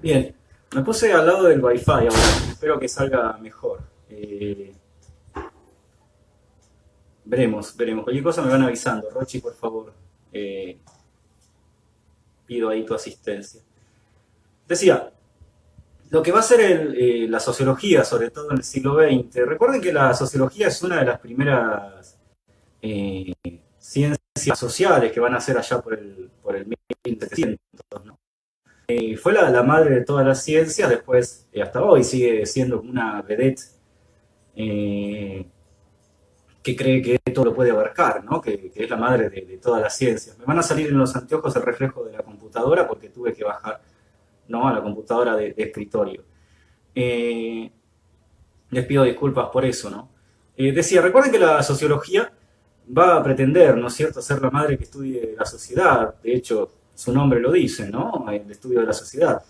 Bien, me puse al lado del Wi-Fi ahora. Espero que salga mejor. Veremos. Cualquier cosa me van avisando. Rochi, por favor, eh, pido ahí tu asistencia. Decía, lo que va a ser la sociología, sobre todo en el siglo XX. Recuerden que la sociología es una de las primeras eh, ciencias sociales que van a ser allá por el 1700, ¿no? Fue la madre de todas las ciencias, después, hasta hoy, sigue siendo una vedette eh, que cree que todo lo puede abarcar, ¿no? Que es la madre de todas las ciencias. Me van a salir en los anteojos el reflejo de la computadora porque tuve que bajar, ¿no?, a la computadora de escritorio. Eh, Les pido disculpas por eso, ¿no? Decía, recuerden que la sociología va a pretender, ¿no es cierto?, ser la madre que estudie la sociedad. De hecho, su nombre lo dice, ¿no?, el estudio de la sociedad.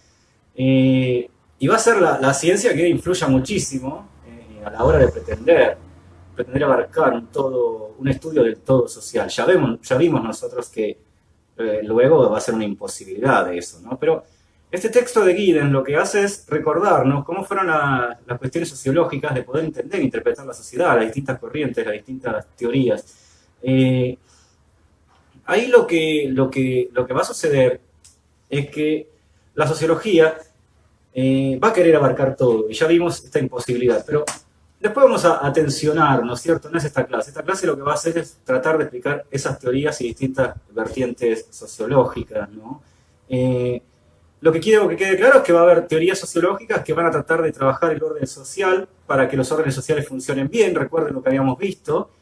Y va a ser la ciencia que influya muchísimo a la hora de pretender abarcar un estudio del todo social. Ya vimos nosotros que luego va a ser una imposibilidad de eso, ¿no? Pero este texto de Giddens lo que hace es recordarnos cómo fueron las cuestiones sociológicas de poder entender e interpretar la sociedad, las distintas corrientes, las distintas teorías. Eh, Ahí lo que va a suceder es que la sociología va a querer abarcar todo, y ya vimos esta imposibilidad, pero después vamos a tensionar, ¿no es cierto? No es esta clase. Esta clase lo que va a hacer es tratar de explicar esas teorías y distintas vertientes sociológicas, ¿no? Eh, lo que quiero que quede claro es que va a haber teorías sociológicas que van a tratar de trabajar el orden social para que los órdenes sociales funcionen bien. Recuerden lo que habíamos visto.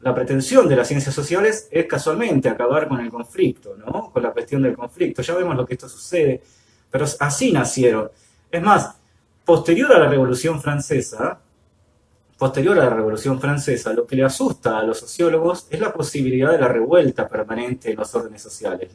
La pretensión de las ciencias sociales es casualmente acabar con el conflicto, ¿no? Con la cuestión del conflicto. Ya vemos lo que esto sucede, pero así nacieron. Es más, posterior a la Revolución Francesa, lo que le asusta a los sociólogos es la posibilidad de la revuelta permanente en los órdenes sociales.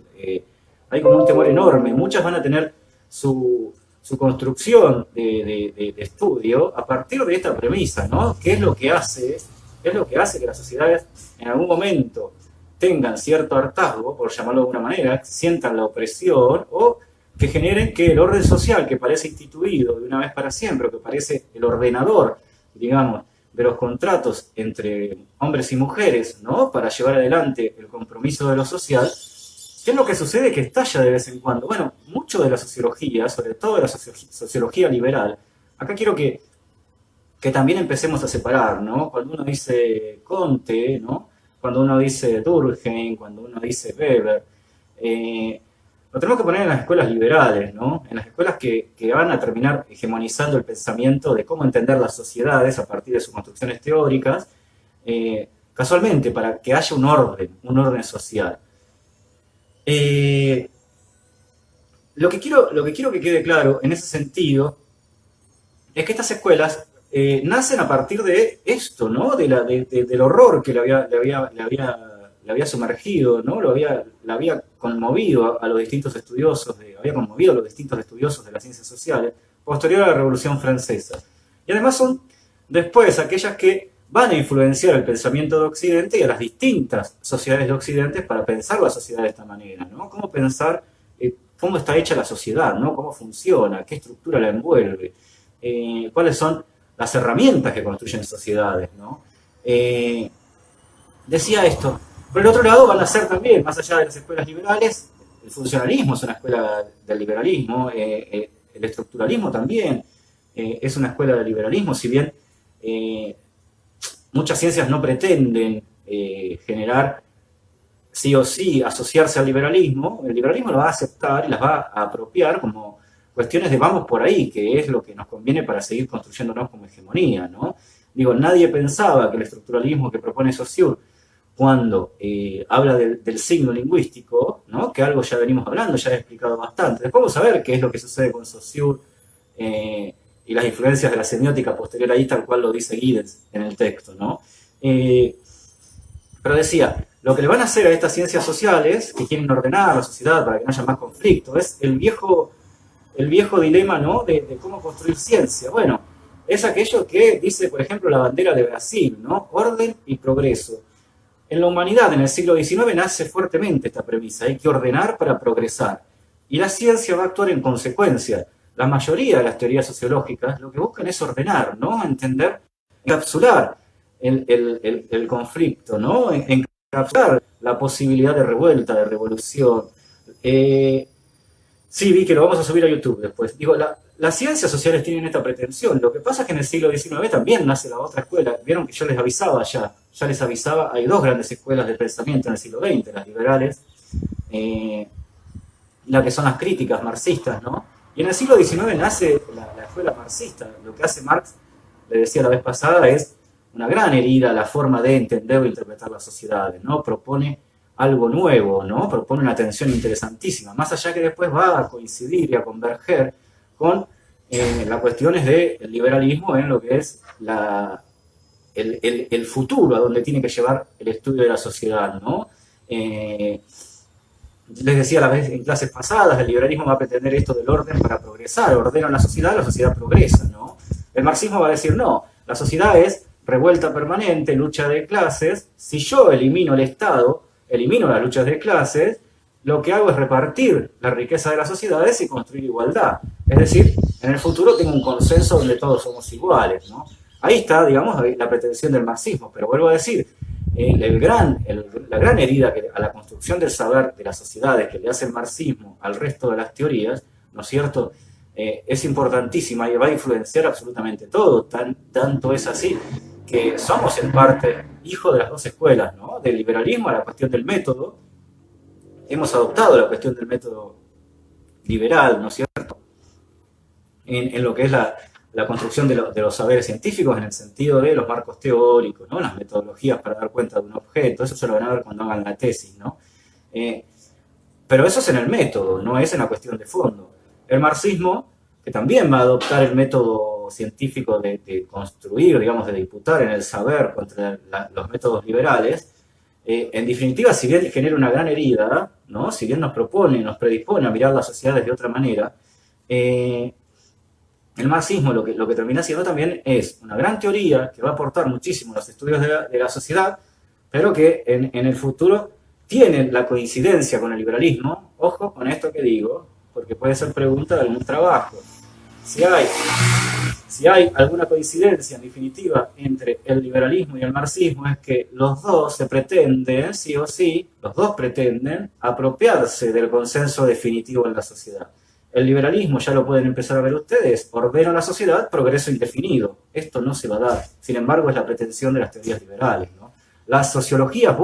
Hay como un temor enorme. Muchas van a tener su construcción de estudio a partir de esta premisa, ¿no? ¿Qué es lo que hace? Es lo que hace que las sociedades en algún momento tengan cierto hartazgo, por llamarlo de alguna manera, sientan la opresión o que generen que el orden social que parece instituido de una vez para siempre, o que parece el ordenador, digamos, de los contratos entre hombres y mujeres, ¿no?, para llevar adelante el compromiso de lo social. ¿Qué es lo que sucede? Que estalla de vez en cuando. Bueno, mucho de la sociología, sobre todo de la sociología liberal, acá quiero que también empecemos a separar, ¿no? Cuando uno dice Comte, ¿no?, cuando uno dice Durkheim, cuando uno dice Weber, eh, lo tenemos que poner en las escuelas liberales, ¿no? En las escuelas que van a terminar hegemonizando el pensamiento de cómo entender las sociedades a partir de sus construcciones teóricas, casualmente para que haya un orden social. Eh, lo que quiero que quede claro en ese sentido es que estas escuelas nacen a partir de esto, ¿no? Del horror que le había sumergido, ¿no? Le había conmovido a los distintos estudiosos, había conmovido a los distintos estudiosos de las ciencias sociales, posterior a la Revolución Francesa. Y además son después aquellas que van a influenciar el pensamiento de Occidente y a las distintas sociedades de Occidente para pensar la sociedad de esta manera, ¿no? Cómo pensar, cómo está hecha la sociedad, ¿no? Cómo funciona, qué estructura la envuelve, cuáles son las herramientas que construyen sociedades, ¿no? Decía esto. Por el otro lado van a ser también, más allá de las escuelas liberales, el funcionalismo es una escuela del liberalismo, el estructuralismo también es una escuela del liberalismo, si bien muchas ciencias no pretenden generar sí o sí asociarse al liberalismo, el liberalismo lo va a aceptar y las va a apropiar como cuestiones de vamos por ahí, que es lo que nos conviene para seguir construyéndonos como hegemonía, ¿no? Digo, nadie pensaba que el estructuralismo que propone Saussure, cuando habla del signo lingüístico, ¿no?, que algo ya venimos hablando, ya he explicado bastante. Después vamos a ver qué es lo que sucede con Saussure y las influencias de la semiótica posterior ahí, tal cual lo dice Giddens en el texto, ¿no? Pero decía, lo que le van a hacer a estas ciencias sociales, que quieren ordenar la sociedad para que no haya más conflicto, es el viejo dilema, ¿no?, de cómo construir ciencia. Bueno, es aquello que dice, por ejemplo, la bandera de Brasil, ¿no? Orden y progreso. En la humanidad, en el siglo XIX, nace fuertemente esta premisa. Hay que ordenar para progresar. Y la ciencia va a actuar en consecuencia. la mayoría de las teorías sociológicas lo que buscan es ordenar, ¿no? Entender, encapsular el conflicto, ¿no? Encapsular la posibilidad de revuelta, de revolución. Sí, vi que lo vamos a subir a YouTube después. Digo, las ciencias sociales tienen esta pretensión. Lo que pasa es que en el siglo XIX también nace la otra escuela. Vieron que yo les avisaba ya les avisaba, hay dos grandes escuelas de pensamiento en el siglo XX, las liberales, la que son las críticas marxistas, ¿no? Y en el siglo XIX nace la escuela marxista. Lo que hace Marx, le decía la vez pasada, es una gran herida a la forma de entender o interpretar las sociedades, ¿no? Propone algo nuevo, ¿no? Propone una tensión interesantísima, más allá que después va a coincidir y a converger con las cuestiones del liberalismo en lo que es el futuro, a donde tiene que llevar el estudio de la sociedad, ¿no? Les decía a la vez en clases pasadas, el liberalismo va a pretender esto del orden para progresar, ordena la sociedad progresa, ¿no? El marxismo va a decir, no, la sociedad es revuelta permanente, lucha de clases, si yo elimino el Estado, elimino las luchas de clases, lo que hago es repartir la riqueza de las sociedades y construir igualdad. Es decir, en el futuro tengo un consenso donde todos somos iguales, ¿no? Ahí está, digamos, la pretensión del marxismo, pero vuelvo a decir, la gran herida a la construcción del saber de las sociedades que le hace el marxismo al resto de las teorías, ¿no es cierto?, es importantísima y va a influenciar absolutamente todo. Tanto es así que somos en parte hijos de las dos escuelas, ¿no? Del liberalismo a la cuestión del método. Hemos adoptado la cuestión del método liberal, ¿no es cierto?, en lo que es la construcción de los saberes científicos en el sentido de los marcos teóricos, ¿no? Las metodologías para dar cuenta de un objeto, eso se lo van a ver cuando hagan la tesis, ¿no? Pero eso es en el método, no es en la cuestión de fondo. El marxismo, que también va a adoptar el método científico de construir, digamos, de disputar en el saber contra los métodos liberales, en definitiva, si bien genera una gran herida, ¿no? Si bien nos propone, nos predispone a mirar las sociedades de otra manera, el marxismo lo que termina siendo también es una gran teoría que va a aportar muchísimo a los estudios de la sociedad, pero que en el futuro tiene la coincidencia con el liberalismo. Ojo con esto que digo, porque puede ser pregunta de algún trabajo. Si hay alguna coincidencia en definitiva entre el liberalismo y el marxismo, es que los dos se pretenden, sí o sí, los dos pretenden apropiarse del consenso definitivo en la sociedad. El liberalismo, ya lo pueden empezar a ver ustedes, ordena la sociedad, progreso indefinido. Esto no se va a dar. Sin embargo, es la pretensión de las teorías liberales, ¿no? Las sociologías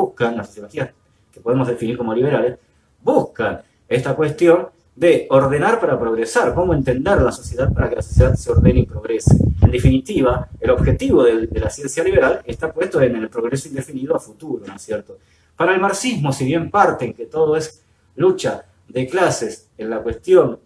que podemos definir como liberales, buscan esta cuestión de ordenar para progresar, cómo entender la sociedad para que la sociedad se ordene y progrese. En definitiva, el objetivo de la ciencia liberal está puesto en el progreso indefinido a futuro, ¿no es cierto? Para el marxismo, si bien parten que todo es lucha de clases en la cuestión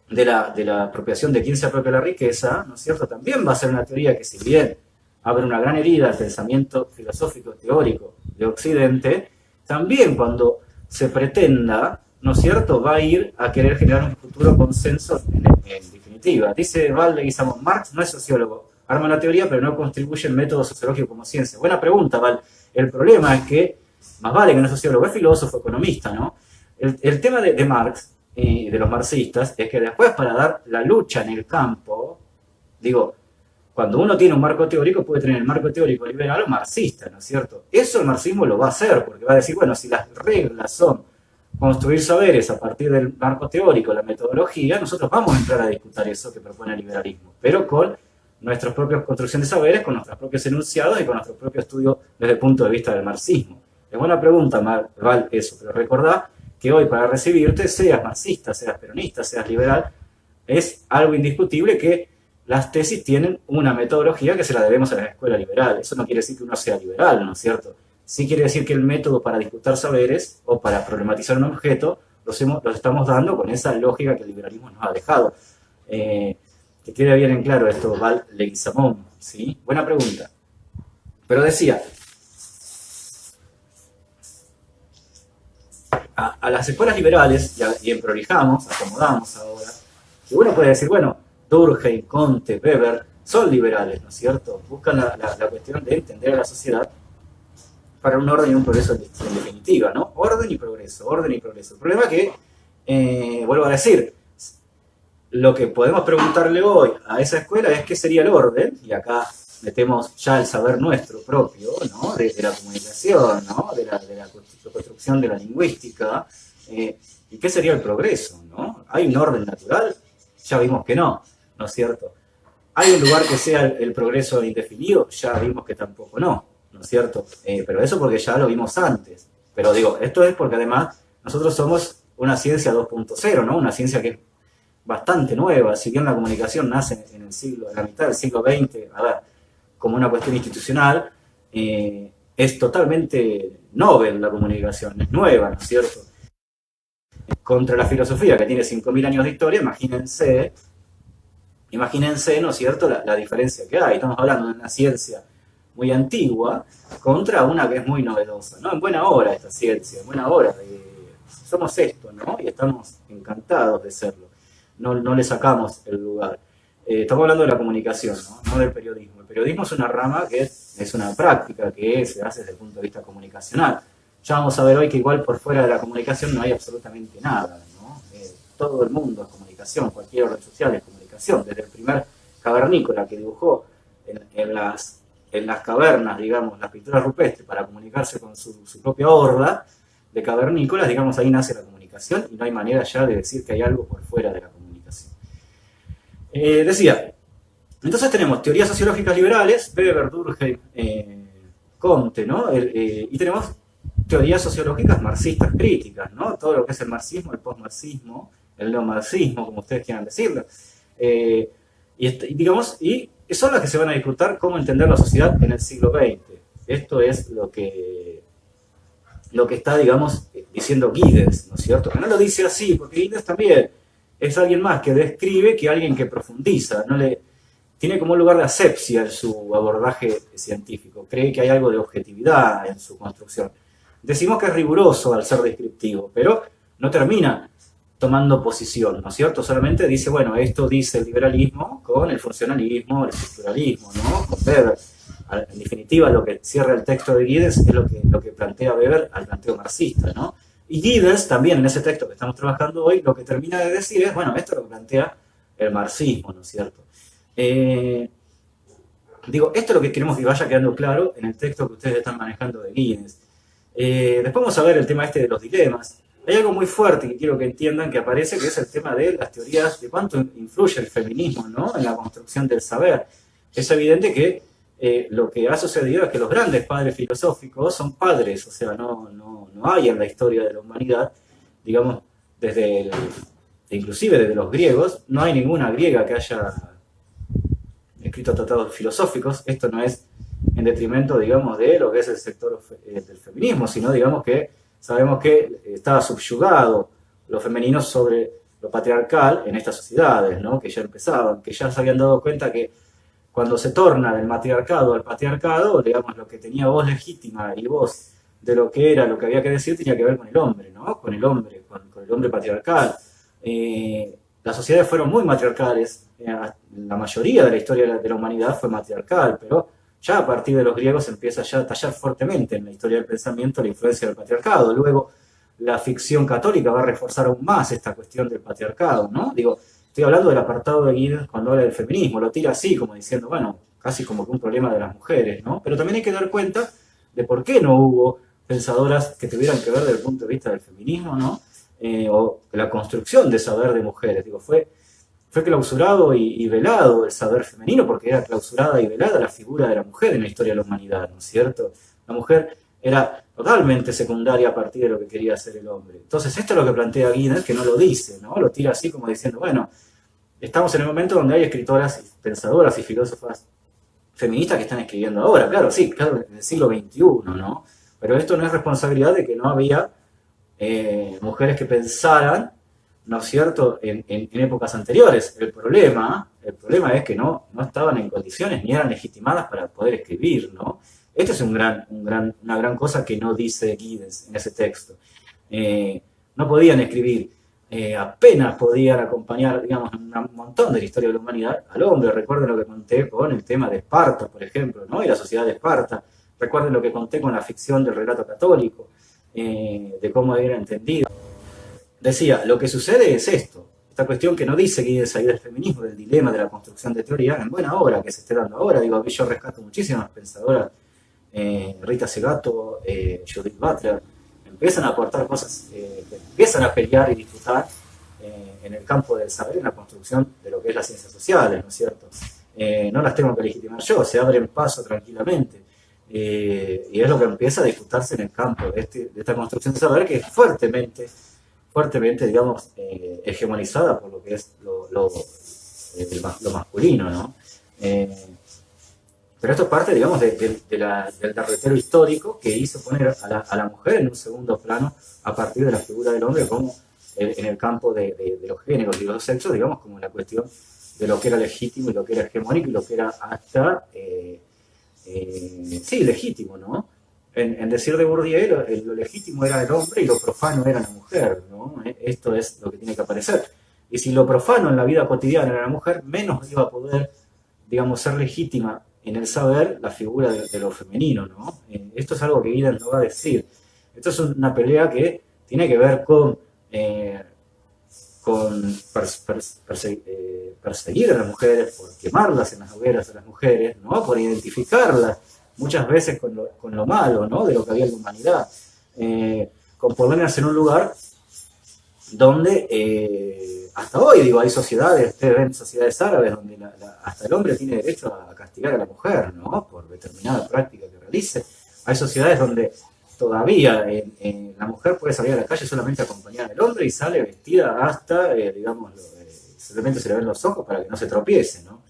de la apropiación de quién se apropia la riqueza, ¿no es cierto?, también va a ser una teoría que, si bien abre una gran herida al pensamiento filosófico teórico de Occidente, también cuando se pretenda, ¿no es cierto?, va a ir a querer generar un futuro consenso en definitiva. Dice Val Marx no es sociólogo, arma una teoría pero no contribuye el método sociológico como ciencia. Buena pregunta, Val. El problema es que, más vale que no es sociólogo, es filósofo, economista, ¿no? El tema de Marx, de los marxistas, es que después para dar la lucha en el campo, digo, cuando uno tiene un marco teórico, puede tener el marco teórico liberal o marxista, ¿no es cierto? Eso el marxismo lo va a hacer, porque va a decir, bueno, si las reglas son construir saberes a partir del marco teórico, la metodología, nosotros vamos a entrar a disputar eso que propone el liberalismo, pero con nuestras propias construcción de saberes, con nuestros propios enunciados y con nuestro propio estudio desde el punto de vista del marxismo. Es buena pregunta, Val, eso, pero recordá que hoy para recibirte, seas marxista, seas peronista, seas liberal, es algo indiscutible que las tesis tienen una metodología que se la debemos a la escuela liberal. Eso no quiere decir que uno sea liberal, ¿no es cierto? Sí quiere decir que el método para disputar saberes o para problematizar un objeto los estamos dando con esa lógica que el liberalismo nos ha dejado. Que quede bien en claro esto, Val Leguizamón, ¿sí? Buena pregunta. Pero decía, a las escuelas liberales, y emprolijamos, acomodamos ahora, que uno puede decir, bueno, Durkheim, Comte, Weber, son liberales, ¿no es cierto? Buscan la cuestión de entender a la sociedad para un orden y un progreso en definitiva, ¿no? Orden y progreso, orden y progreso. El problema es que, vuelvo a decir, Lo que podemos preguntarle hoy a esa escuela es qué sería el orden, y acá metemos ya el saber nuestro propio, ¿no? De la comunicación, ¿no? De la construcción de la lingüística, y qué sería el progreso, ¿no? ¿Hay un orden natural? Ya vimos que no, ¿no es cierto? ¿Hay un lugar que sea el progreso indefinido? Ya vimos que tampoco ¿no es cierto? Pero eso porque ya lo vimos antes. Pero digo, esto es porque además nosotros somos una ciencia 2.0, ¿no? Una ciencia que es bastante nueva, si bien la comunicación nace en la mitad del siglo XX, a ver, como una cuestión institucional, es totalmente novel la comunicación, es nueva, ¿no es cierto? Contra la filosofía, que tiene 5.000 años de historia, imagínense, ¿no es cierto?, la diferencia que hay. Estamos hablando de una ciencia muy antigua contra una que es muy novedosa, ¿no? En buena hora esta ciencia, en buena hora. Somos esto, ¿no? Y estamos encantados de serlo. No le sacamos el lugar. Estamos hablando de la comunicación, ¿no? No del periodismo. El periodismo es una rama que es una práctica que se hace desde el punto de vista comunicacional. Ya vamos a ver hoy que igual por fuera de la comunicación no hay absolutamente nada, ¿no? Todo el mundo es comunicación, cualquier red social es comunicación, desde el primer cavernícola que dibujó en las cavernas, digamos, las pinturas rupestres para comunicarse con su propia horda de cavernícolas, digamos, ahí nace la comunicación y no hay manera ya de decir que hay algo por fuera de la comunicación. Decía, entonces tenemos teorías sociológicas liberales, Weber, Durkheim, Comte, ¿no? Y tenemos teorías sociológicas marxistas críticas, ¿no? Todo lo que es el marxismo, el postmarxismo, el neomarxismo, como ustedes quieran decirlo. Y son las que se van a disputar cómo entender la sociedad en el siglo XX. Esto es lo que está, digamos, diciendo Giddens, ¿no es cierto? Que no lo dice así, porque Giddens también es alguien más que describe que alguien que profundiza, tiene como un lugar de asepsia en su abordaje científico, cree que hay algo de objetividad en su construcción. Decimos que es riguroso al ser descriptivo, pero no termina tomando posición, ¿no es cierto? Solamente dice, bueno, esto dice el liberalismo con el funcionalismo, el estructuralismo, ¿no? Con Weber. En definitiva, lo que cierra el texto de Giddens es lo que plantea Weber al planteo marxista, ¿no? Y Giddens también en ese texto que estamos trabajando hoy, lo que termina de decir es, bueno, esto es lo que plantea el marxismo, ¿no es cierto? Digo, esto es lo que queremos que vaya quedando claro en el texto que ustedes están manejando de Giddens. Después vamos a ver el tema este de los dilemas. Hay algo muy fuerte que quiero que entiendan que aparece, que es el tema de las teorías, de cuánto influye el feminismo, ¿no?, en la construcción del saber. Es evidente que lo que ha sucedido es que los grandes padres filosóficos son padres, o sea, no hay en la historia de la humanidad, digamos, inclusive desde los griegos, no hay ninguna griega que haya escrito tratados filosóficos. Esto no es en detrimento, digamos, de lo que es el sector del feminismo, sino, digamos, que sabemos que estaba subyugado lo femenino sobre lo patriarcal en estas sociedades, ¿no?, que ya empezaban, que ya se habían dado cuenta que cuando se torna del matriarcado al patriarcado, digamos, lo que tenía voz legítima y voz de lo que era, lo que había que decir, tenía que ver con el hombre, ¿no? Con el hombre patriarcal. Las sociedades fueron muy matriarcales, la mayoría de la historia de la humanidad fue matriarcal, pero ya a partir de los griegos empieza ya a tallar fuertemente en la historia del pensamiento la influencia del patriarcado. Luego la ficción católica va a reforzar aún más esta cuestión del patriarcado, ¿no? Digo, estoy hablando del apartado de Giddens cuando habla del feminismo, lo tira así, como diciendo, bueno, casi como que un problema de las mujeres, ¿no? Pero también hay que dar cuenta de por qué no hubo pensadoras que tuvieran que ver desde el punto de vista del feminismo, ¿no? O la construcción de saber de mujeres. Digo, fue clausurado y velado el saber femenino porque era clausurada y velada la figura de la mujer en la historia de la humanidad, ¿no es cierto? La mujer era totalmente secundaria a partir de lo que quería hacer el hombre. Entonces esto es lo que plantea Giddens, que no lo dice, ¿no? Lo tira así como diciendo, bueno, estamos en el momento donde hay escritoras, pensadoras y filósofas feministas que están escribiendo ahora, claro, sí, claro, en el siglo XXI, ¿no? Pero esto no es responsabilidad de que no había mujeres que pensaran, ¿no es cierto?, en épocas anteriores. El problema es que no estaban en condiciones ni eran legitimadas para poder escribir, ¿no? Esto es una gran cosa que no dice Giddens en ese texto. No podían escribir, apenas podían acompañar, digamos, un montón de la historia de la humanidad al hombre. Recuerden lo que conté con el tema de Esparta, por ejemplo, ¿no?, y la sociedad de Esparta. Recuerden lo que conté con la ficción del relato católico, de cómo era entendido. Decía, lo que sucede es esto. esta cuestión que no dice Giddens ahí del feminismo, del dilema de la construcción de teoría, en buena obra que se esté dando ahora. Digo, yo rescato muchísimas pensadoras, Rita Segato, Judith Butler, empiezan a aportar cosas que empiezan a pelear y disputar en el campo del saber, en la construcción de lo que es las ciencias sociales, ¿no es cierto? No las tengo que legitimar yo, se abren paso tranquilamente. Y es lo que empieza a disputarse en el campo de esta construcción de saber, que es fuertemente, digamos, hegemonizada por lo que es lo masculino, ¿no? Pero esto es parte, digamos, del derrotero histórico que hizo poner a la mujer en un segundo plano a partir de la figura del hombre como en el campo de los géneros y los sexos, digamos, como la cuestión de lo que era legítimo y lo que era hegemónico y lo que era hasta, sí, legítimo, ¿no? En decir de Bourdieu, lo legítimo era el hombre y lo profano era la mujer, ¿no? Esto es lo que tiene que aparecer. Y si lo profano en la vida cotidiana era la mujer, menos iba a poder, digamos, ser legítima en el saber la figura de lo femenino, ¿no? Esto es algo que Giddens no va a decir. Esto es una pelea que tiene que ver con perseguir a las mujeres, por quemarlas en las hogueras a las mujeres, ¿no? Por identificarlas muchas veces con lo malo, ¿no? De lo que había en la humanidad, con ponerlas en un lugar donde hasta hoy, digo, hay sociedades, ustedes ven sociedades árabes donde hasta el hombre tiene derecho a castigar a la mujer, ¿no? Por determinada práctica que realice. Hay sociedades donde todavía la mujer puede salir a la calle solamente acompañada del hombre y sale vestida hasta, digamos, simplemente se le ven los ojos para que no se tropiece, ¿no?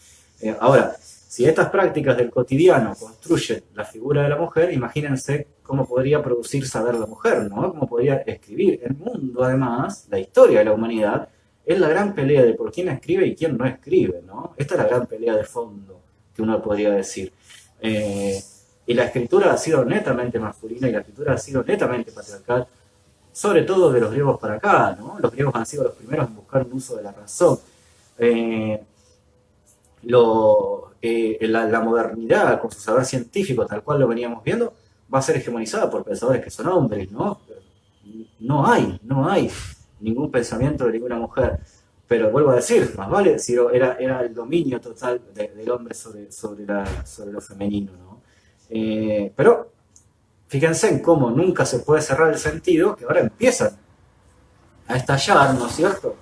Ahora, si estas prácticas del cotidiano construyen la figura de la mujer, imagínense cómo podría producir saber la mujer, ¿no? Cómo podría escribir. El mundo, además, la historia de la humanidad, es la gran pelea de por quién escribe y quién no escribe, ¿no? Esta es la gran pelea de fondo que uno podría decir. Y la escritura ha sido netamente masculina y la escritura ha sido netamente patriarcal, sobre todo de los griegos para acá, ¿no? Los griegos han sido los primeros en buscar un uso de la razón. La modernidad, con su saber científico, tal cual lo veníamos viendo, va a ser hegemonizada por pensadores que son hombres, ¿no? No hay ningún pensamiento de ninguna mujer. Pero vuelvo a decir, más vale si era el dominio total del hombre sobre lo femenino, ¿no? Pero fíjense en cómo nunca se puede cerrar el sentido, que ahora empiezan a estallar, ¿no es cierto?,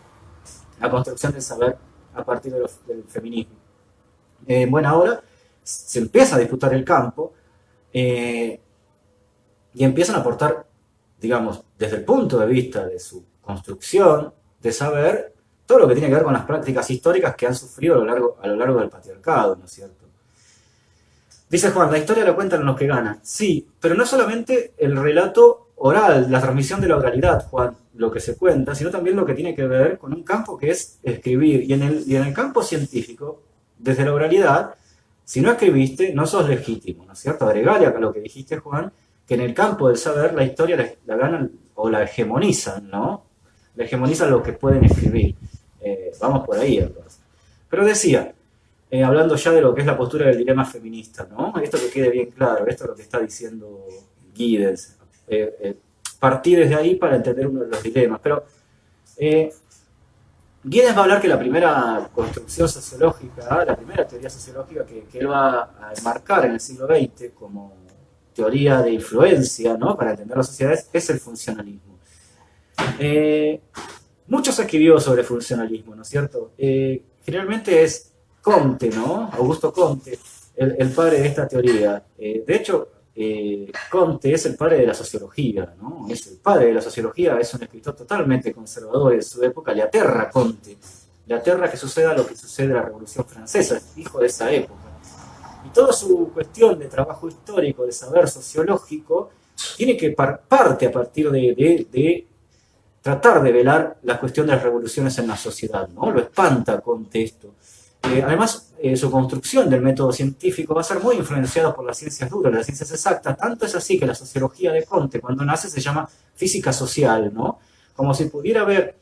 la construcción del saber a partir del feminismo. En buena hora se empieza a disputar el campo y empiezan a aportar, digamos, desde el punto de vista de su construcción de saber, todo lo que tiene que ver con las prácticas históricas que han sufrido a lo largo del patriarcado, ¿no es cierto? Dice Juan, la historia la cuentan los que ganan. Sí, pero no solamente el relato oral, la transmisión de la oralidad, Juan, lo que se cuenta, sino también lo que tiene que ver con un campo que es escribir. Y en el campo científico, desde la oralidad, si no escribiste, no sos legítimo, ¿no es cierto? Agregale a lo que dijiste, Juan, que en el campo del saber la historia la ganan o la hegemonizan, ¿no? La hegemonizan los que pueden escribir. Vamos por ahí, entonces. Pero decía, hablando ya de lo que es la postura del dilema feminista, ¿no? Esto que quede bien claro, esto es lo que está diciendo Giddens. Partí desde ahí para entender uno de los dilemas. Pero Giddens va a hablar que la primera construcción sociológica, la primera teoría sociológica que él va a enmarcar en el siglo XX como teoría de influencia, ¿no?, para entender las sociedades, es el funcionalismo. Mucho se escribió sobre funcionalismo, ¿no es cierto? Generalmente es Comte, ¿no? Augusto Comte, el padre de esta teoría. De hecho, Comte es el padre de la sociología, ¿no? Es el padre de la sociología, es un escritor totalmente conservador en su época, le aterra Comte, le aterra que suceda lo que sucede en la Revolución Francesa, es hijo de esa época. Y toda su cuestión de trabajo histórico, de saber sociológico, tiene que parte a partir de tratar de velar la cuestión de las revoluciones en la sociedad, ¿no? Lo espanta Comte esto. Además, su construcción del método científico va a ser muy influenciada por las ciencias duras, las ciencias exactas. Tanto es así que la sociología de Comte, cuando nace, se llama física social, ¿no? Como si pudiera haber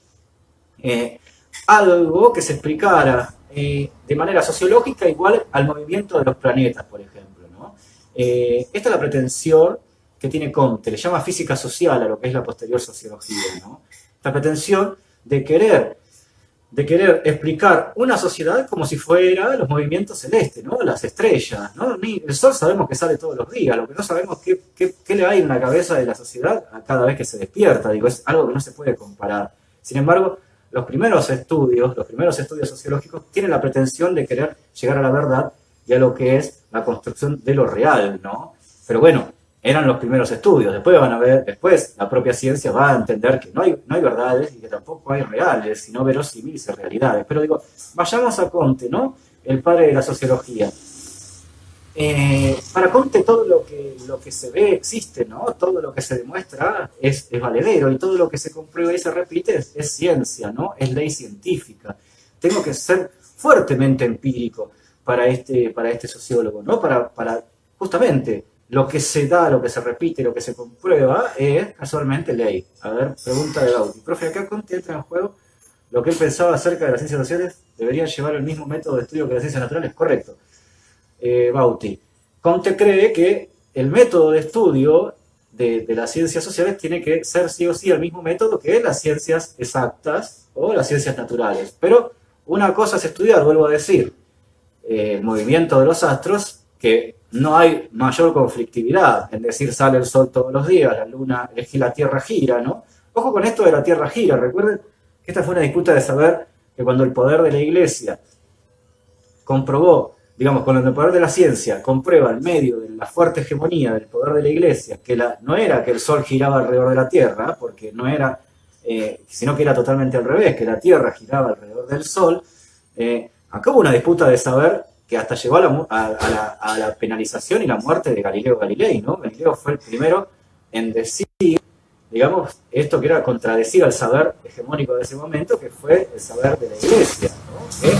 algo que se explicara de manera sociológica igual al movimiento de los planetas, por ejemplo, ¿no? Esta es la pretensión que tiene Comte, le llama física social a lo que es la posterior sociología, ¿no? Esta pretensión de querer de querer explicar una sociedad como si fuera los movimientos celestes, ¿no? Las estrellas, ¿no? El sol sabemos que sale todos los días, lo que no sabemos es qué le hay en la cabeza de la sociedad a cada vez que se despierta, digo, es algo que no se puede comparar. Sin embargo, los primeros estudios sociológicos tienen la pretensión de querer llegar a la verdad y a lo que es la construcción de lo real, ¿no? Pero bueno, eran los primeros estudios. Después la propia ciencia va a entender que no hay verdades y que tampoco hay reales, sino verosímiles y realidades. Pero digo, vayamos a Comte, ¿no? El padre de la sociología. Para Comte todo lo que se ve existe, ¿no? Todo lo que se demuestra es valedero y todo lo que se comprueba y se repite es ciencia, ¿no? Es ley científica. Tengo que ser fuertemente empírico para este sociólogo, ¿no? Para justamente lo que se da, lo que se repite, lo que se comprueba es casualmente ley. A ver, pregunta de Gauti. Profe, acá Comte entra en juego lo que él pensaba acerca de las ciencias sociales. ¿Deberían llevar el mismo método de estudio que las ciencias naturales? Correcto. Bauti. Comte cree que el método de estudio de las ciencias sociales tiene que ser sí o sí el mismo método que las ciencias exactas o las ciencias naturales. Pero una cosa es estudiar, vuelvo a decir, el movimiento de los astros, que no hay mayor conflictividad en decir sale el sol todos los días, la luna, la Tierra gira, ¿no? Ojo con esto de la Tierra gira, recuerden que esta fue una disputa de saber que cuando el poder de la Iglesia comprobó, digamos, cuando el poder de la ciencia comprueba en medio de la fuerte hegemonía del poder de la Iglesia, que no era que el sol giraba alrededor de la Tierra, porque no era, sino que era totalmente al revés, que la Tierra giraba alrededor del sol, acá hubo una disputa de saber que hasta llegó a la penalización y la muerte de Galileo Galilei, ¿no? Galileo fue el primero en decir, digamos, esto que era contradecir al saber hegemónico de ese momento, que fue el saber de la Iglesia, ¿no? Que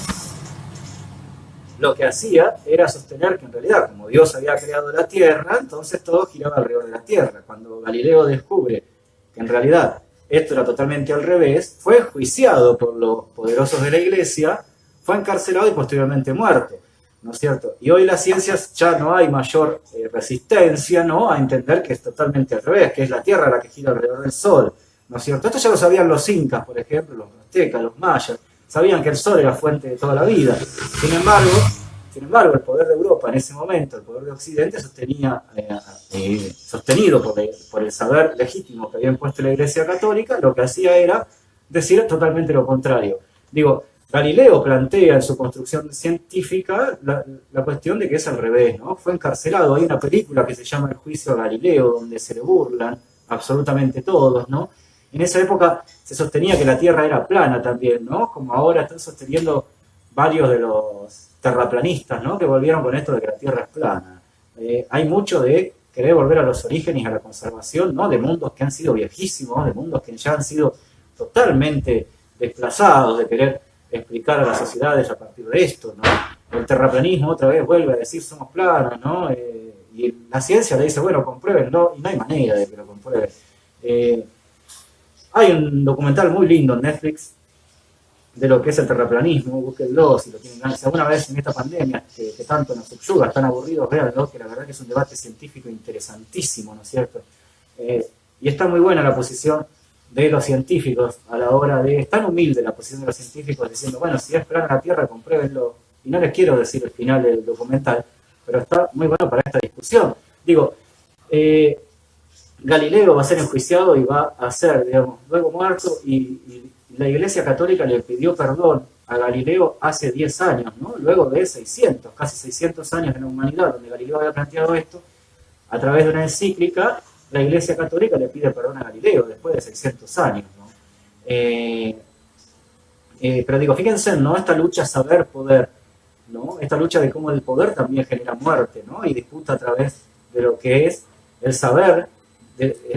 lo que hacía era sostener que en realidad, como Dios había creado la Tierra, entonces todo giraba alrededor de la Tierra. Cuando Galileo descubre que en realidad esto era totalmente al revés, fue enjuiciado por los poderosos de la Iglesia, fue encarcelado y posteriormente muerto, ¿no es cierto? Y hoy las ciencias ya no hay mayor resistencia, ¿no?, a entender que es totalmente al revés, que es la Tierra la que gira alrededor del Sol, ¿no es cierto? Esto ya lo sabían los incas, por ejemplo, los aztecas, los mayas, sabían que el Sol era fuente de toda la vida. Sin embargo, el poder de Europa en ese momento, el poder de Occidente, sostenido por el saber legítimo que había impuesto la Iglesia Católica, lo que hacía era decir totalmente lo contrario. Digo, Galileo plantea en su construcción científica la cuestión de que es al revés, ¿no? Fue encarcelado. Hay una película que se llama El juicio a Galileo, donde se le burlan absolutamente todos, ¿no? En esa época se sostenía que la Tierra era plana también, ¿no? Como ahora están sosteniendo varios de los terraplanistas, ¿no?, que volvieron con esto de que la Tierra es plana. Hay mucho de querer volver a los orígenes, a la conservación, ¿no?, de mundos que han sido viejísimos, de mundos que ya han sido totalmente desplazados, de querer explicar a las sociedades a partir de esto, ¿no? El terraplanismo otra vez vuelve a decir somos planos, ¿no? Y la ciencia le dice, bueno, compruébenlo, y no hay manera de que lo comprueben. Hay un documental muy lindo en Netflix de lo que es el terraplanismo, búsquenlo si lo tienen ganas. Si alguna vez en esta pandemia que tanto nos subyuga, están aburridos, véanlo, que la verdad que es un debate científico interesantísimo, ¿no es cierto? Y está muy buena la posición de los científicos a la hora de, es tan humilde la posición de los científicos diciendo, bueno, si es plana la Tierra, compruébenlo. Y no les quiero decir el final del documental, pero está muy bueno para esta discusión. Digo, Galileo va a ser enjuiciado y va a ser, digamos, luego muerto, y la Iglesia Católica le pidió perdón a Galileo hace 10 años, ¿no? Luego de 600, casi 600 años en la humanidad, donde Galileo había planteado esto, a través de una encíclica, la Iglesia Católica le pide perdón a Galileo después de 600 años, ¿no? Pero digo, fíjense, ¿no?, esta lucha saber-poder, ¿no? Esta lucha de cómo el poder también genera muerte, ¿no? Y disputa a través de lo que es el saber,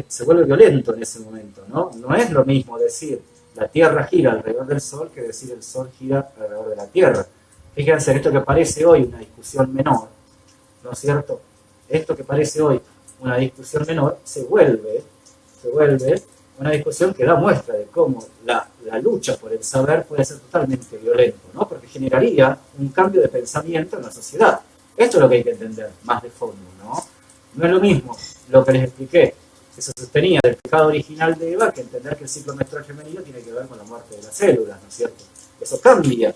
se vuelve violento en ese momento, ¿no? No es lo mismo decir la Tierra gira alrededor del Sol que decir el Sol gira alrededor de la Tierra. Fíjense, esto que parece hoy una discusión menor, ¿no es cierto? Esto que parece hoy una discusión menor se vuelve una discusión que da muestra de cómo la lucha por el saber puede ser totalmente violento, ¿no? Porque generaría un cambio de pensamiento en la sociedad. Esto es lo que hay que entender más de fondo, ¿no? No es lo mismo lo que les expliqué, que se sostenía del pecado original de Eva, que entender que el ciclo menstrual femenino tiene que ver con la muerte de las células, ¿no es cierto? eso cambia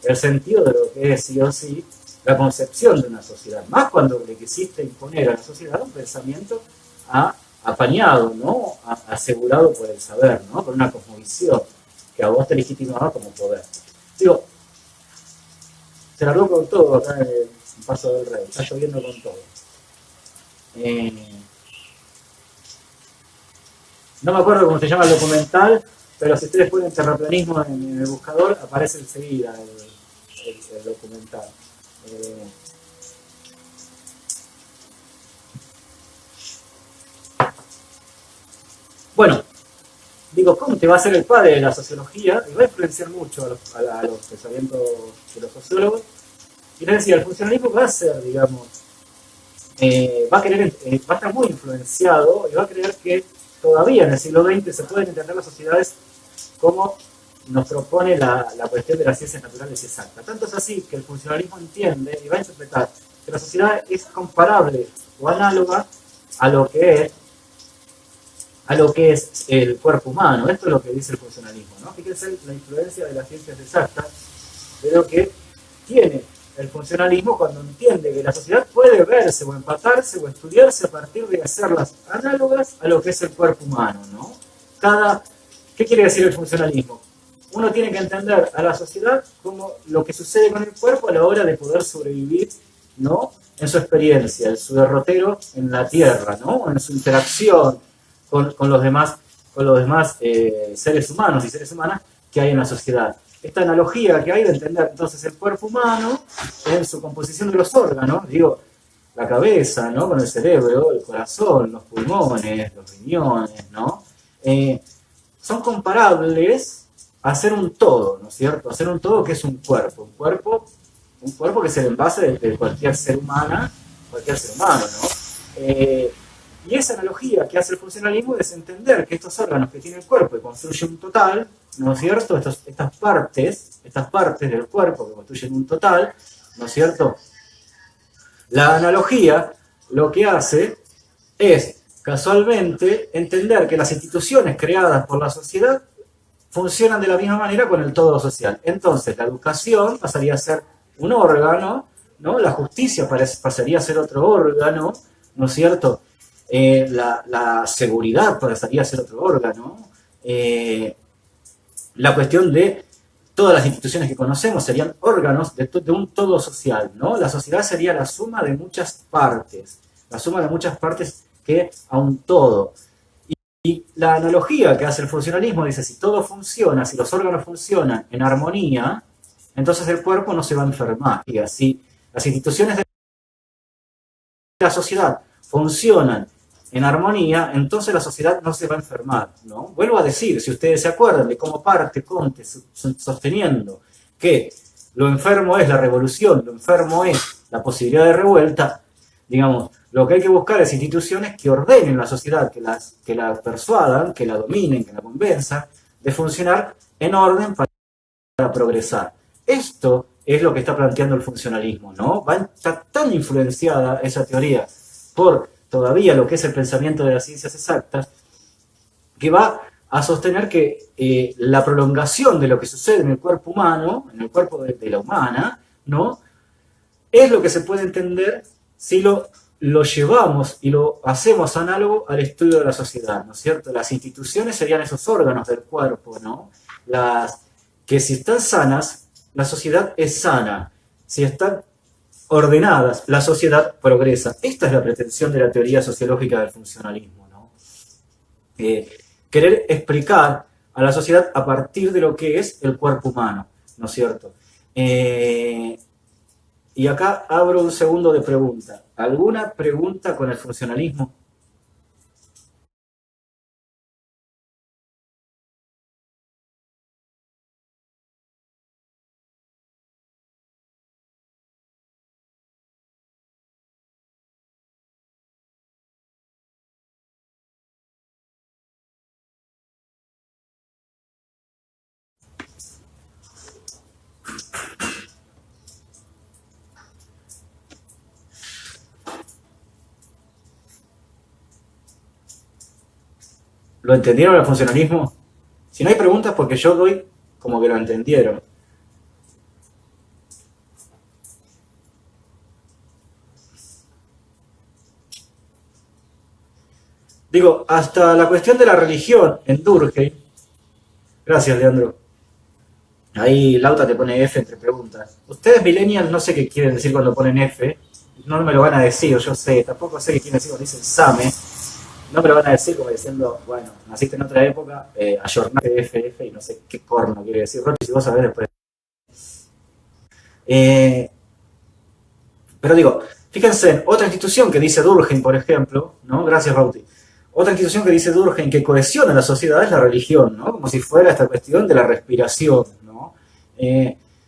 el sentido de lo que es sí o sí la concepción de una sociedad, más cuando le quisiste imponer a la sociedad un pensamiento apañado, ¿no? Asegurado por el saber, ¿no? Por una cosmovisión que a vos te legitimaba como poder. Digo, se largó con todo acá en el Paso del Rey, está lloviendo con todo. Eh, no me acuerdo cómo se llama el documental, pero si ustedes ponen terraplanismo en el buscador, aparece enseguida el documental. Eh, bueno, digo, Comte va a ser el padre de la sociología y va a influenciar mucho a los pensamientos de los sociólogos. Y les decía, el funcionalismo va a ser, digamos, va a estar muy influenciado y va a creer que todavía en el siglo XX se pueden entender las sociedades como nos propone la cuestión de las ciencias naturales exactas. Tanto es así que el funcionalismo entiende y va a interpretar que la sociedad es comparable o análoga a lo que es el cuerpo humano. Esto es lo que dice el funcionalismo, ¿no? Fíjense la influencia de las ciencias exactas de lo que tiene el funcionalismo cuando entiende que la sociedad puede verse o empatarse o estudiarse a partir de hacerlas análogas a lo que es el cuerpo humano, ¿no? ¿Qué quiere decir el funcionalismo? Uno tiene que entender a la sociedad como lo que sucede con el cuerpo a la hora de poder sobrevivir, ¿no? En su experiencia, en su derrotero en la tierra, ¿no? En su interacción con los demás, seres humanos y seres humanas que hay en la sociedad. Esta analogía que hay de entender entonces el cuerpo humano en su composición de los órganos, digo, la cabeza, ¿no? Con el cerebro, el corazón, los pulmones, los riñones, ¿no? Son comparables a hacer un todo, ¿no es cierto? Hacer un todo que es un cuerpo que es el envase de cualquier ser humano, ¿no? Y esa analogía que hace el funcionalismo es entender que estos órganos que tiene el cuerpo y construyen un total, ¿no es cierto? Estas partes del cuerpo que construyen un total, ¿no es cierto? La analogía lo que hace es casualmente entender que las instituciones creadas por la sociedad funcionan de la misma manera con el todo social. Entonces, la educación pasaría a ser un órgano, ¿no? La justicia pasaría a ser otro órgano, ¿no es cierto? La seguridad pasaría a ser otro órgano. La cuestión de todas las instituciones que conocemos serían órganos de un todo social, ¿no? La sociedad sería la suma de muchas partes, que a un todo. Y la analogía que hace el funcionalismo dice, si todo funciona, si los órganos funcionan en armonía, entonces el cuerpo no se va a enfermar. Y así las instituciones de la sociedad funcionan en armonía, entonces la sociedad no se va a enfermar, ¿no? Vuelvo a decir, si ustedes se acuerdan de cómo parte Comte sosteniendo que lo enfermo es la revolución, lo enfermo es la posibilidad de revuelta, digamos, lo que hay que buscar es instituciones que ordenen la sociedad, que la persuadan, que la dominen, que la convenzan de funcionar en orden para progresar. Esto es lo que está planteando el funcionalismo, ¿no? Está tan influenciada esa teoría por todavía lo que es el pensamiento de las ciencias exactas, que va a sostener que la prolongación de lo que sucede en el cuerpo humano, en el cuerpo de la humana, ¿no? Es lo que se puede entender si lo llevamos y lo hacemos análogo al estudio de la sociedad, ¿no es cierto? Las instituciones serían esos órganos del cuerpo, ¿no? Que si están sanas, la sociedad es sana. Si están ordenadas, la sociedad progresa. Esta es la pretensión de la teoría sociológica del funcionalismo, ¿no? Querer explicar a la sociedad a partir de lo que es el cuerpo humano, ¿no es cierto? Y acá abro un segundo de pregunta. ¿Alguna pregunta con el funcionalismo? ¿Lo entendieron el funcionalismo? Si no hay preguntas, porque yo doy como que lo entendieron. Digo, hasta la cuestión de la religión en Durkheim. Gracias, Leandro. Ahí Lauta te pone F entre preguntas. Ustedes, millennials, no sé qué quieren decir cuando ponen F. No me lo van a decir, yo sé. Tampoco sé qué quieren decir cuando dicen Same. No me lo van a decir como diciendo, bueno, naciste en otra época, ayornate FF y no sé qué corno quiere decir. Rochi, si vos sabés después. Eh, pero digo, fíjense en otra institución que dice Durkheim, por ejemplo, ¿no? Gracias, Bauti. Otra institución que dice Durkheim que cohesiona la sociedad es la religión, ¿no? Como si fuera esta cuestión de la respiración, ¿no?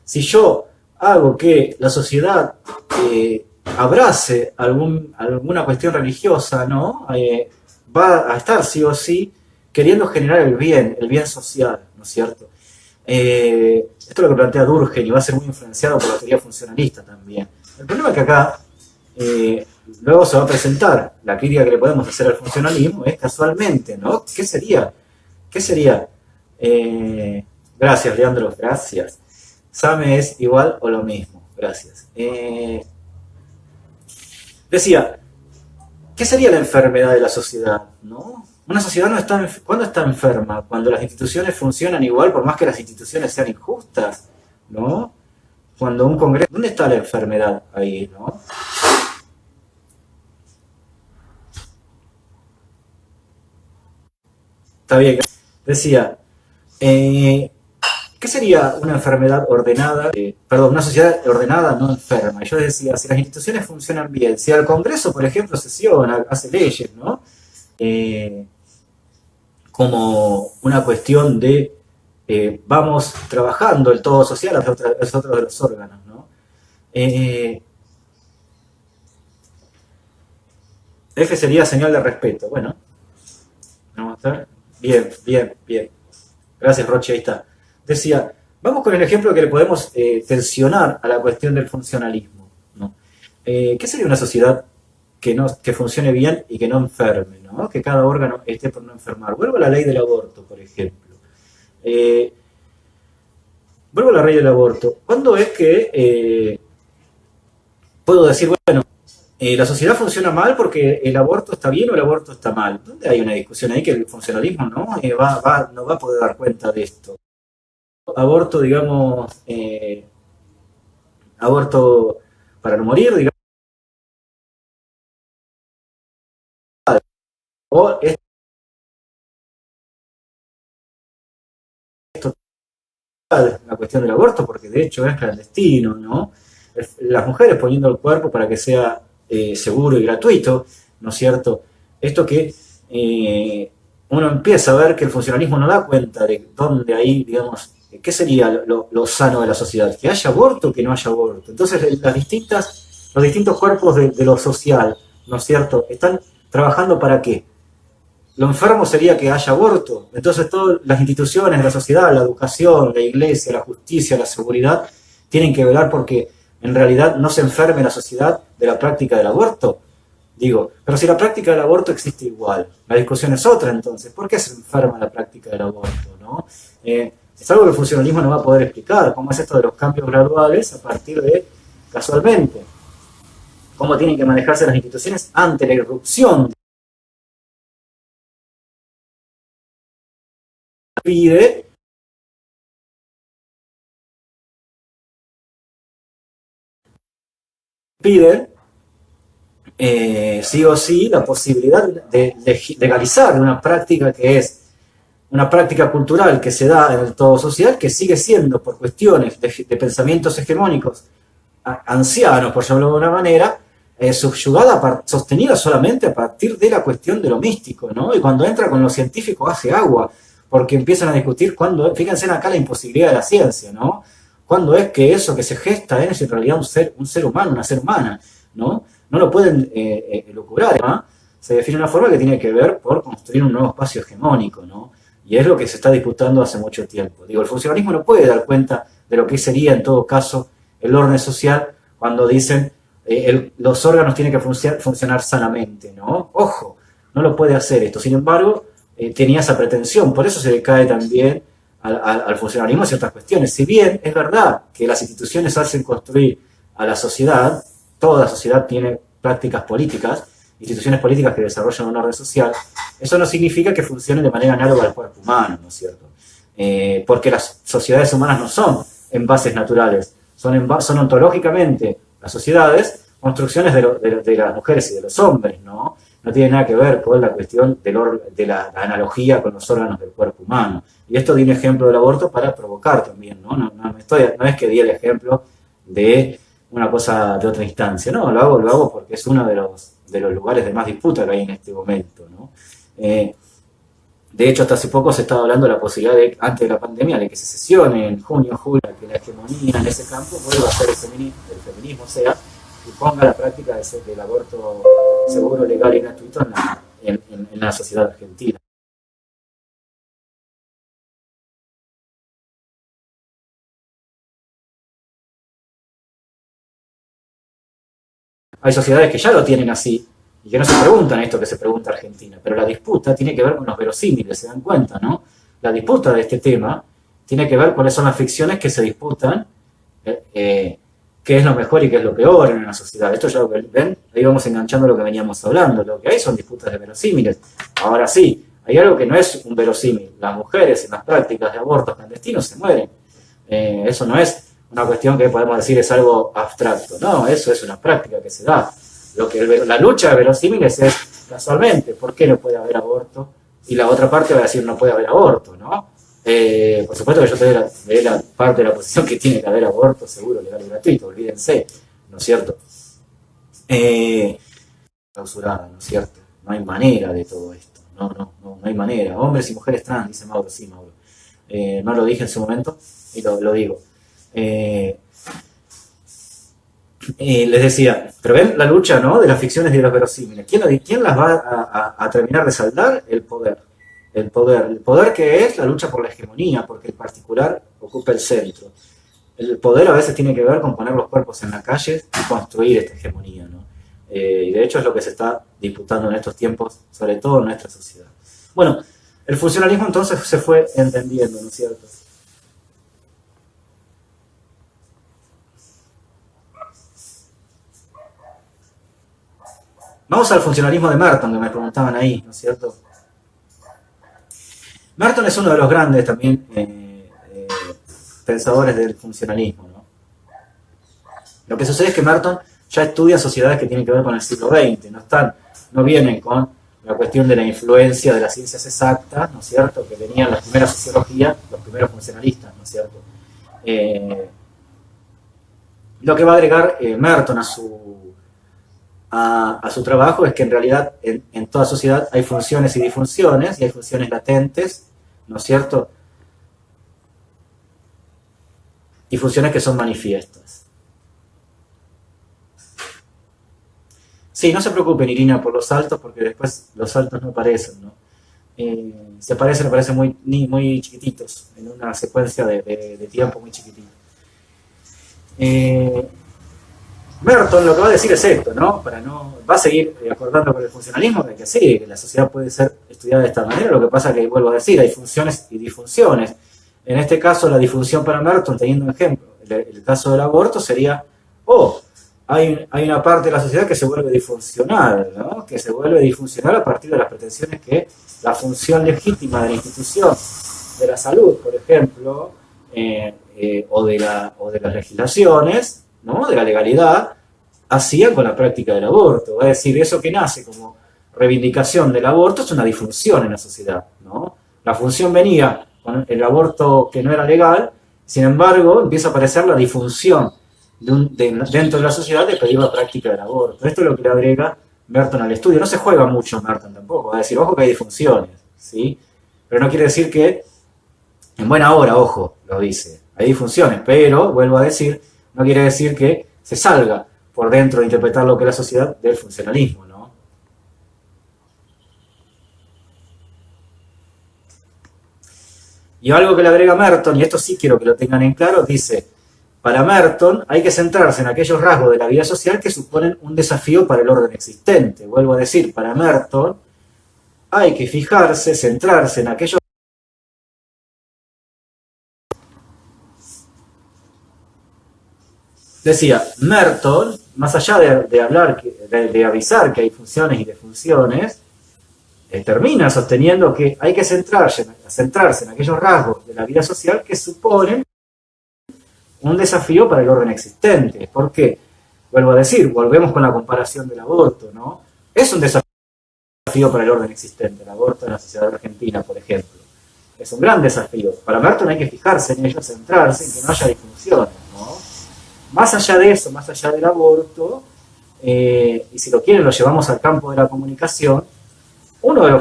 Si yo hago que la sociedad abrace alguna cuestión religiosa, ¿no? Va a estar sí o sí queriendo generar el bien social, ¿no es cierto? Esto es lo que plantea Durkheim y va a ser muy influenciado por la teoría funcionalista también. El problema es que acá luego se va a presentar la crítica que le podemos hacer al funcionalismo, es casualmente, ¿no? ¿Qué sería? ¿Qué sería? Gracias, Leandro, gracias. Same es igual o lo mismo, gracias. Decía, ¿qué sería la enfermedad de la sociedad? ¿No? Una sociedad no está, ¿cuándo está enferma? Cuando las instituciones funcionan igual, por más que las instituciones sean injustas, ¿no? Cuando un congreso, ¿dónde está la enfermedad ahí, no? Está bien. Decía, ¿qué sería una enfermedad ordenada? Perdón, una sociedad ordenada, no enferma. Y yo decía, si las instituciones funcionan bien, si el Congreso, por ejemplo, sesiona, hace leyes, ¿no? Como una cuestión de vamos trabajando el todo social es otro de los órganos, ¿no? F sería señal de respeto. Bueno, vamos a ver. Bien, bien, bien. Gracias, Roche, ahí está. Decía, vamos con el ejemplo que le podemos tensionar a la cuestión del funcionalismo, ¿no? ¿Qué sería una sociedad que funcione bien y que no enferme, ¿no? Que cada órgano esté por no enfermar? Vuelvo a la ley del aborto, por ejemplo. Eh, Vuelvo a la ley del aborto. ¿Cuándo es que puedo decir, bueno, la sociedad funciona mal porque el aborto está bien o el aborto está mal? ¿Dónde hay una discusión ahí que el funcionalismo no va a poder dar cuenta de esto? Aborto, digamos, aborto para no morir, digamos, o esto es la cuestión del aborto, porque de hecho es clandestino, ¿no? Las mujeres poniendo el cuerpo para que sea seguro y gratuito, ¿no es cierto? Esto que uno empieza a ver que el funcionalismo no da cuenta de dónde ahí, digamos, qué sería lo sano de la sociedad, que haya aborto o que no haya aborto. Entonces los distintos cuerpos de lo social, ¿no es cierto?, están trabajando para qué. Lo enfermo sería que haya aborto. Entonces todas las instituciones de la sociedad, la educación, la iglesia, la justicia, la seguridad, tienen que velar porque en realidad no se enferme la sociedad de la práctica del aborto. Digo, pero si la práctica del aborto existe igual, la discusión es otra entonces. ¿Por qué se enferma la práctica del aborto? ¿No? Es algo que el funcionalismo no va a poder explicar. ¿Cómo es esto de los cambios graduales a partir de, casualmente, cómo tienen que manejarse las instituciones ante la irrupción? Pide piden sí o sí la posibilidad de legalizar una práctica que es una práctica cultural que se da en el todo social, que sigue siendo por cuestiones de pensamientos hegemónicos ancianos, por llamarlo de una manera, subyugada, sostenida solamente a partir de la cuestión de lo místico, ¿no? Y cuando entra con lo científico hace agua, porque empiezan a discutir cuándo, fíjense acá la imposibilidad de la ciencia, ¿no? Cuándo es que eso que se gesta es en realidad un ser humano, una ser humana, ¿no? No lo pueden elucubrar, ¿no? Se define una forma que tiene que ver por construir un nuevo espacio hegemónico, ¿no? Y es lo que se está disputando hace mucho tiempo. Digo, el funcionalismo no puede dar cuenta de lo que sería en todo caso el orden social cuando dicen los órganos tienen que funcionar sanamente, ¿no? Ojo, no lo puede hacer esto. Sin embargo, tenía esa pretensión, por eso se le cae también al funcionalismo ciertas cuestiones. Si bien es verdad que las instituciones hacen construir a la sociedad, toda sociedad tiene prácticas políticas, instituciones políticas que desarrollan un orden social, eso no significa que funcione de manera análoga al cuerpo humano, ¿no es cierto? Porque las sociedades humanas no son envases naturales, son ontológicamente las sociedades construcciones de las mujeres y de los hombres, ¿no? No tiene nada que ver con la cuestión de la analogía con los órganos del cuerpo humano. Y esto di un ejemplo del aborto para provocar también, ¿no? No es que di el ejemplo de una cosa de otra instancia, no, lo hago porque es uno de los lugares de más disputa que hay en este momento, ¿no? De hecho, hasta hace poco se estaba hablando de la posibilidad de, antes de la pandemia, de que se sesione en junio, julio, que la hegemonía en ese campo vuelva a ser el feminismo, o sea, y ponga la práctica del aborto seguro, legal y gratuito en la sociedad argentina. Hay sociedades que ya lo tienen así y que no se preguntan esto que se pregunta Argentina, pero la disputa tiene que ver con los verosímiles, se dan cuenta, ¿no? La disputa de este tema tiene que ver cuáles son las ficciones que se disputan, qué es lo mejor y qué es lo peor en una sociedad. Esto ya lo ven, ahí vamos enganchando lo que veníamos hablando. Lo que hay son disputas de verosímiles. Ahora sí, hay algo que no es un verosímil. Las mujeres en las prácticas de abortos clandestinos se mueren. Eso no es una cuestión que podemos decir es algo abstracto. No, eso es una práctica que se da. La lucha de verosímiles es casualmente, ¿por qué no puede haber aborto? Y la otra parte va a decir no puede haber aborto, ¿no? Por supuesto que yo soy de la parte de la posición que tiene que haber aborto seguro, legal y gratuito, olvídense, ¿no es cierto? Clausurada, ¿no es cierto? No hay manera de todo esto, no hay manera. Hombres y mujeres trans, dice Mauro, sí, Mauro. No lo dije en su momento y lo digo. Les decía, pero ven la lucha, ¿no? De las ficciones y de los verosímiles. ¿Quién las va a terminar de saldar? El poder. El poder que es la lucha por la hegemonía, porque el particular ocupa el centro. El poder a veces tiene que ver con poner los cuerpos en la calle y construir esta hegemonía, ¿no? Y de hecho es lo que se está disputando en estos tiempos, sobre todo en nuestra sociedad. Bueno, el funcionalismo entonces se fue entendiendo, ¿no es cierto? Vamos al funcionalismo de Merton, que me preguntaban ahí, ¿no es cierto? Merton es uno de los grandes también pensadores del funcionalismo, ¿no? Lo que sucede es que Merton ya estudia sociedades que tienen que ver con el siglo XX, no vienen con la cuestión de la influencia de las ciencias exactas, ¿no es cierto?, que venían las primeras sociologías, los primeros funcionalistas, ¿no es cierto? Lo que va a agregar Merton a su trabajo es que en realidad en toda sociedad hay funciones y disfunciones, y hay funciones latentes, ¿no es cierto?, y funciones que son manifiestas. Sí, no se preocupen, Irina, por los saltos, porque después los saltos no aparecen, ¿no? Se aparecen muy chiquititos, en una secuencia de tiempo muy chiquitita. Merton lo que va a decir es esto, ¿no? Va a seguir acordando con el funcionalismo de que sí, que la sociedad puede ser estudiada de esta manera, lo que pasa que, vuelvo a decir, hay funciones y disfunciones. En este caso, la disfunción para Merton, teniendo un ejemplo, el caso del aborto sería, hay una parte de la sociedad que se vuelve disfuncional, ¿no? Que se vuelve disfuncional a partir de las pretensiones que la función legítima de la institución de la salud, por ejemplo, o de las legislaciones, ¿no?, de la legalidad, hacían con la práctica del aborto. Es decir, eso que nace como reivindicación del aborto es una disfunción en la sociedad, ¿no? La función venía con el aborto que no era legal, sin embargo, empieza a aparecer la disfunción dentro de la sociedad de pedir la práctica del aborto. Esto es lo que le agrega Merton al estudio. No se juega mucho Merton tampoco, va a decir, ojo que hay disfunciones, ¿sí? Pero no quiere decir que, en buena hora, ojo, lo dice, hay disfunciones, pero, vuelvo a decir, no quiere decir que se salga por dentro de interpretar lo que es la sociedad del funcionalismo, ¿no? Y algo que le agrega Merton, y esto sí quiero que lo tengan en claro, dice, para Merton hay que centrarse en aquellos rasgos de la vida social que suponen un desafío para el orden existente. Vuelvo a decir, para Merton hay que fijarse, centrarse en aquellos Decía, Merton, más allá de hablar, de avisar que hay funciones y disfunciones, termina sosteniendo que hay que centrarse en aquellos rasgos de la vida social que suponen un desafío para el orden existente. ¿Por qué? Vuelvo a decir, volvemos con la comparación del aborto, ¿no? Es un desafío para el orden existente, el aborto en la sociedad argentina, por ejemplo. Es un gran desafío. Para Merton hay que fijarse en ello, centrarse en que no haya disfunciones, ¿no? Más allá de eso, más allá del aborto, y si lo quieren lo llevamos al campo de la comunicación, una de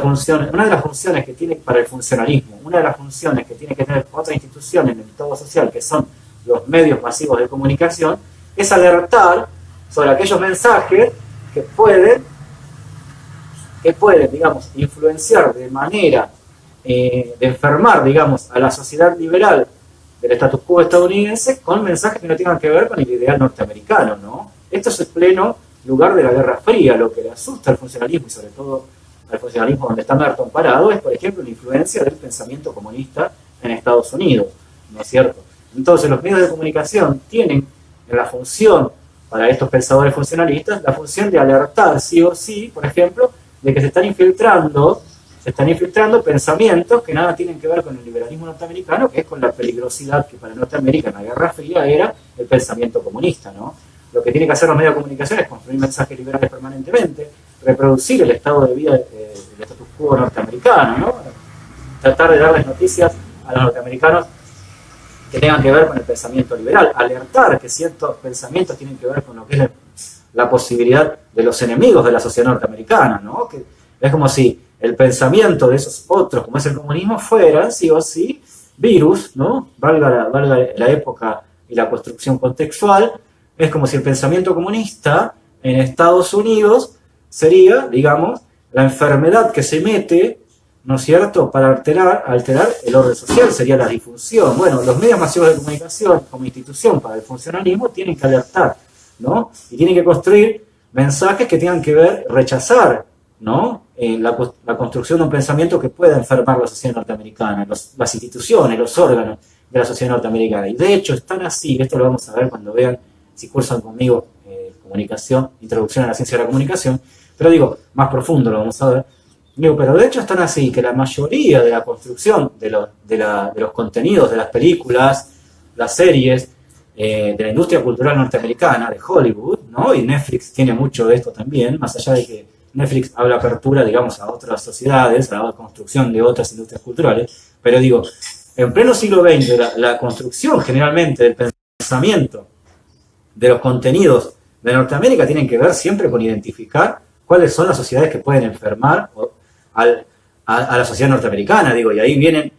las funciones que tiene para el funcionalismo, una de las funciones que tiene que tener otra institución en el todo social, que son los medios masivos de comunicación, es alertar sobre aquellos mensajes que pueden, digamos, influenciar de manera de enfermar, digamos, a la sociedad liberal del status quo estadounidense con mensajes que no tengan que ver con el ideal norteamericano, ¿no? Esto es el pleno lugar de la Guerra Fría. Lo que le asusta al funcionalismo, y sobre todo al funcionalismo donde está Merton parado, es, por ejemplo, la influencia del pensamiento comunista en Estados Unidos, ¿no es cierto? Entonces, los medios de comunicación tienen en la función, para estos pensadores funcionalistas, la función de alertar, sí o sí, por ejemplo, de que se están infiltrando pensamientos que nada tienen que ver con el liberalismo norteamericano, que es con la peligrosidad que para Norteamérica en la Guerra Fría era el pensamiento comunista, ¿no? Lo que tienen que hacer los medios de comunicación es construir mensajes liberales permanentemente, reproducir el estado de vida del status quo norteamericano, ¿no? Tratar de darles noticias a los norteamericanos que tengan que ver con el pensamiento liberal, alertar que ciertos pensamientos tienen que ver con lo que es la posibilidad de los enemigos de la sociedad norteamericana, ¿no? Que es como si el pensamiento de esos otros, como es el comunismo, fueran, sí o sí, virus, ¿no? Valga la época y la construcción contextual. Es como si el pensamiento comunista en Estados Unidos sería, digamos, la enfermedad que se mete, ¿no es cierto?, para alterar el orden social, sería la difusión. Bueno, los medios masivos de comunicación como institución para el funcionalismo tienen que alertar, ¿no? Y tienen que construir mensajes que tengan que ver, rechazar, ¿no? La construcción de un pensamiento que pueda enfermar la sociedad norteamericana, las instituciones, los órganos de la sociedad norteamericana. Y de hecho, están así, esto lo vamos a ver cuando vean, si cursan conmigo comunicación, introducción a la ciencia de la comunicación, pero digo, más profundo lo vamos a ver. Digo, pero de hecho están así, que la mayoría de la construcción de los contenidos de las películas, las series, de la industria cultural norteamericana, de Hollywood, ¿no? Y Netflix tiene mucho de esto también, más allá de que Netflix habla apertura, digamos, a otras sociedades, a la construcción de otras industrias culturales, pero digo, en pleno siglo XX, la construcción generalmente del pensamiento, de los contenidos de Norteamérica tienen que ver siempre con identificar cuáles son las sociedades que pueden enfermar a la sociedad norteamericana, digo, y ahí vienen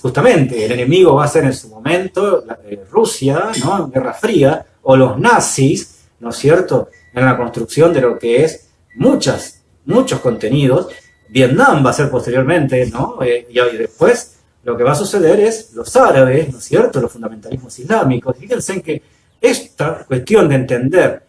justamente, el enemigo va a ser en su momento Rusia, ¿no?, en Guerra Fría, o los nazis, ¿no es cierto?, en la construcción de lo que es muchos contenidos. Vietnam va a ser posteriormente, ¿no? Y después lo que va a suceder es los árabes, ¿no es cierto?, los fundamentalismos islámicos. Fíjense en que esta cuestión de entender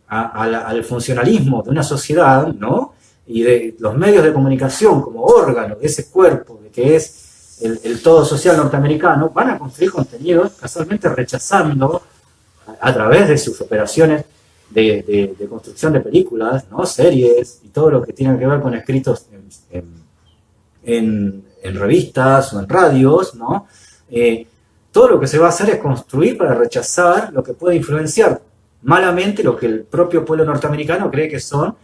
al funcionalismo de una sociedad, ¿no?, y de los medios de comunicación como órgano de ese cuerpo, de que es el todo social norteamericano, van a construir contenidos casualmente rechazando a través de sus operaciones de construcción de películas, ¿no?, series y todo lo que tiene que ver con escritos en revistas o en radios, ¿no? Todo lo que se va a hacer es construir para rechazar lo que puede influenciar malamente lo que el propio pueblo norteamericano cree que son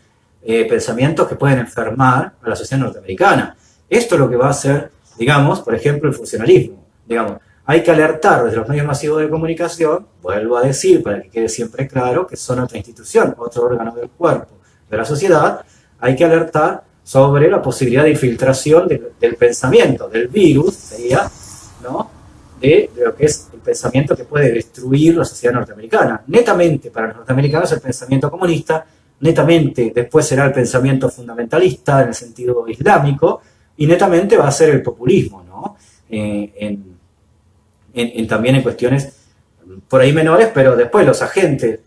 pensamientos que pueden enfermar a la sociedad norteamericana. Esto es lo que va a hacer, digamos, por ejemplo, el funcionalismo. Digamos, hay que alertar desde los medios masivos de comunicación, vuelvo a decir, para que quede siempre claro que son otra institución, otro órgano del cuerpo de la sociedad, hay que alertar sobre la posibilidad de infiltración del pensamiento, del virus, sería, ¿no?, de lo que es el pensamiento que puede destruir la sociedad norteamericana. Netamente para los norteamericanos el pensamiento comunista, netamente después será el pensamiento fundamentalista en el sentido islámico, y netamente va a ser el populismo, ¿no? También en cuestiones por ahí menores, pero después los agentes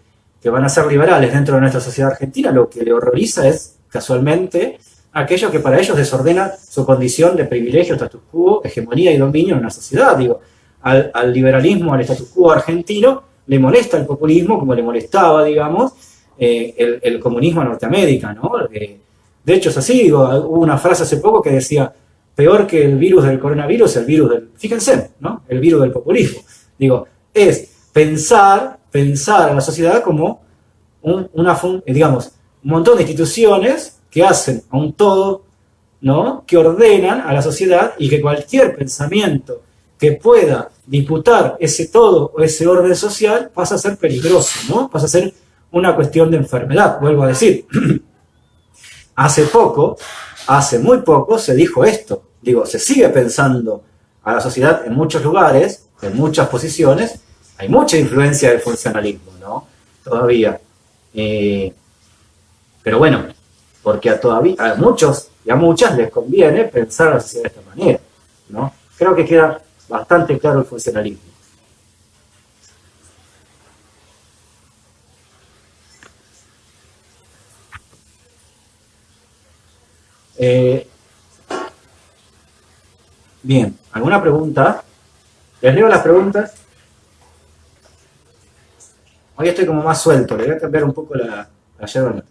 que van a ser liberales dentro de nuestra sociedad argentina, lo que le horroriza es casualmente aquello que para ellos desordena su condición de privilegio, status quo, hegemonía y dominio en una sociedad. Digo, al liberalismo, al status quo argentino, le molesta el populismo como le molestaba, digamos, el comunismo a Norteamérica, ¿no? De hecho es así, digo, hubo una frase hace poco que decía, peor que el virus del coronavirus, el virus del, fíjense, ¿no? El virus del populismo. Digo, es pensar a la sociedad como digamos, un montón de instituciones que hacen a un todo, ¿no? Que ordenan a la sociedad y que cualquier pensamiento que pueda disputar ese todo o ese orden social pasa a ser peligroso, ¿no? Pasa a ser una cuestión de enfermedad, vuelvo a decir. Hace muy poco se dijo esto, digo, se sigue pensando a la sociedad en muchos lugares, en muchas posiciones, hay mucha influencia del funcionalismo, ¿no? Todavía. Pero bueno, porque a muchos y a muchas les conviene pensar a la sociedad de esta manera, ¿no? Creo que queda bastante claro el funcionalismo. Eh, bien, ¿alguna pregunta? Les leo las preguntas. Hoy estoy como más suelto, le voy a cambiar un poco la yerba.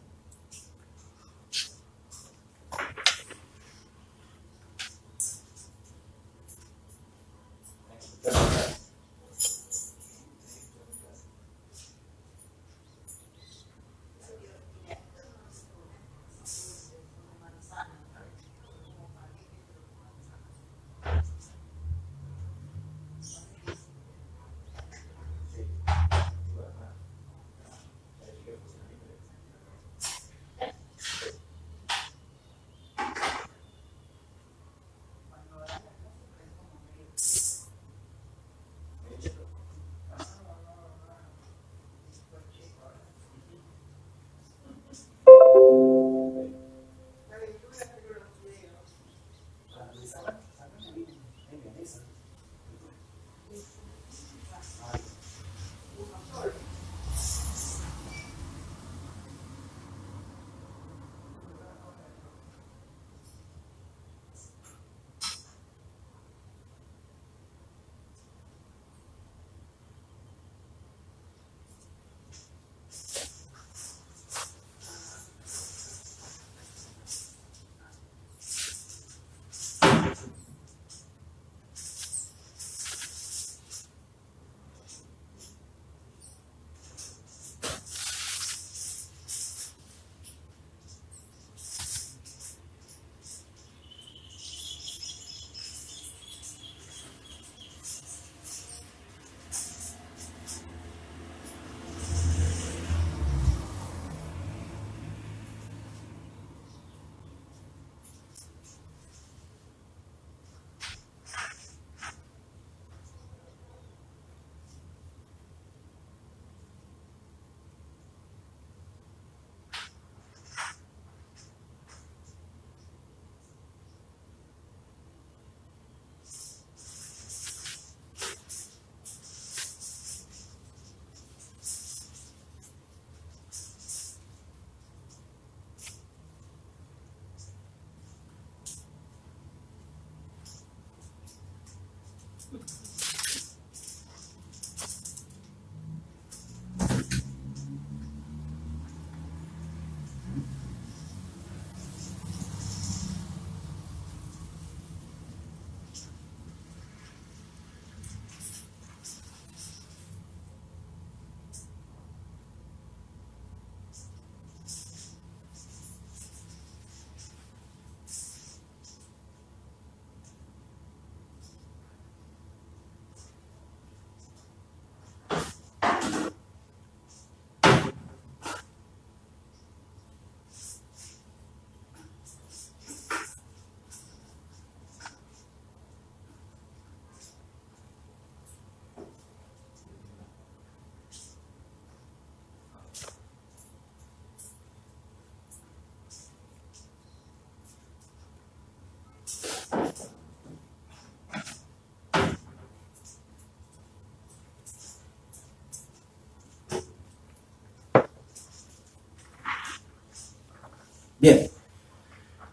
Bien,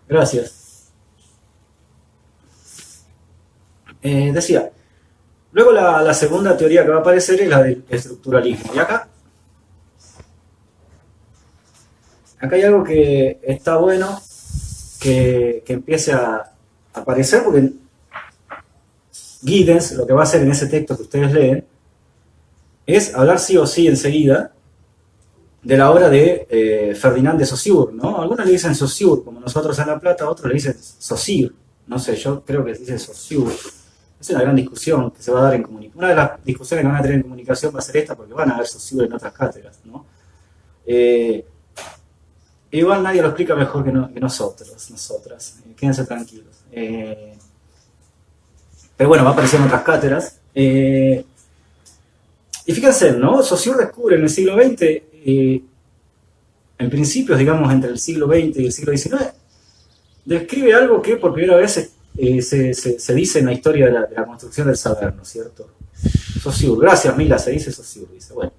gracias. Decía, Luego la segunda teoría que va a aparecer es la del estructuralismo. Y acá hay algo que está bueno que empiece a aparecer, porque Giddens lo que va a hacer en ese texto que ustedes leen es hablar sí o sí enseguida de la obra de Ferdinand de Saussure, ¿no? Algunos le dicen Saussure, como nosotros en La Plata, otros le dicen Saussure, no sé, yo creo que se dice Saussure. Es una gran discusión que se va a dar en comunicación. Una de las discusiones que van a tener en comunicación va a ser esta, porque van a haber Saussure en otras cátedras, ¿no? Igual nadie lo explica mejor que nosotros, nosotras. Quédense tranquilos. Pero bueno, va a aparecer en otras cátedras. Y fíjense, ¿no? Saussure descubre en el siglo XX, en principios, digamos, entre el siglo XX y el siglo XIX, describe algo que por primera vez se dice en la historia de la construcción del saber, ¿no es cierto? Saussure, gracias Mila, se dice Saussure, dice, bueno.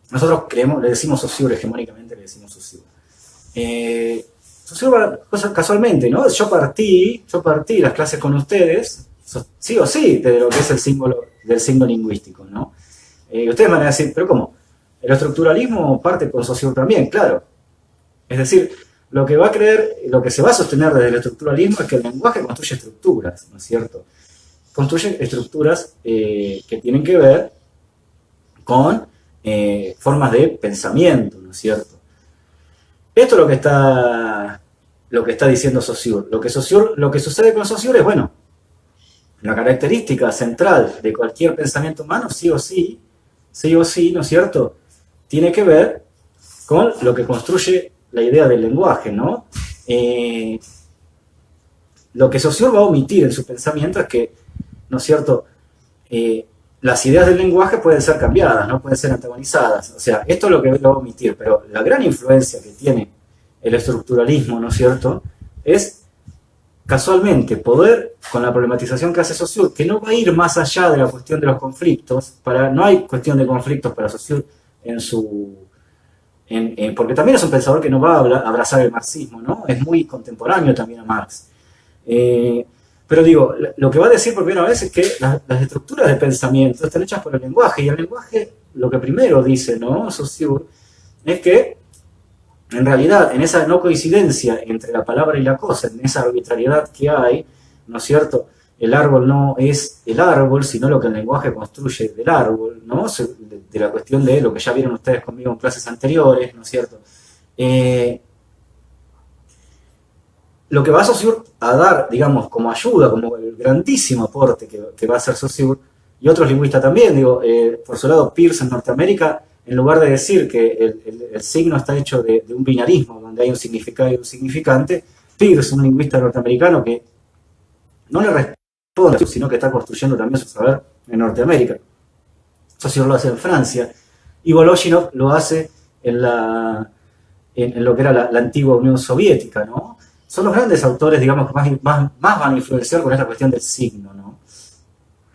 Nosotros le decimos Saussure, hegemónicamente le decimos Saussure. Saussure casualmente, ¿no? Yo partí las clases con ustedes, sí o sí, de lo que es el símbolo del signo lingüístico, ¿no? Ustedes van a decir, ¿pero cómo? El estructuralismo parte con Saussure también, claro. Es decir, lo que se va a sostener desde el estructuralismo es que el lenguaje construye estructuras, ¿no es cierto? Construye estructuras que tienen que ver con formas de pensamiento, ¿no es cierto? Esto es lo que está diciendo Saussure. Lo que sucede con Saussure es, bueno, la característica central de cualquier pensamiento humano, sí o sí, ¿no es cierto?, tiene que ver con lo que construye la idea del lenguaje, ¿no? Lo que Saussure va a omitir en su pensamiento es que, ¿no es cierto?, las ideas del lenguaje pueden ser cambiadas, no pueden ser antagonizadas. O sea, esto es lo que va a omitir, pero la gran influencia que tiene el estructuralismo, ¿no es cierto?, es casualmente poder, con la problematización que hace Saussure, que no va a ir más allá de la cuestión de los conflictos, no hay cuestión de conflictos para Saussure porque también es un pensador que no va a abrazar el marxismo, ¿no? Es muy contemporáneo también a Marx. Pero digo, lo que va a decir por primera vez es que las estructuras de pensamiento están hechas por el lenguaje, y el lenguaje, lo que primero dice, ¿no?, Saussure, es que en realidad, en esa no coincidencia entre la palabra y la cosa, en esa arbitrariedad que hay, ¿no es cierto?, el árbol no es el árbol, sino lo que el lenguaje construye del árbol, ¿no?, de la cuestión de lo que ya vieron ustedes conmigo en clases anteriores, ¿no es cierto? Lo que va a Saussure a dar, digamos, como ayuda, como el grandísimo aporte que va a hacer Saussure, y otros lingüistas también, digo, por su lado, Peirce en Norteamérica, en lugar de decir que el signo está hecho de un binarismo, donde hay un significado y un significante, Peirce, un lingüista norteamericano que no le responde, sino que está construyendo también su saber en Norteamérica. Saussure lo hace en Francia, y Voloshinov lo hace en lo que era la antigua Unión Soviética, ¿no? Son los grandes autores, digamos, que más van a influenciar con esta cuestión del signo, ¿no?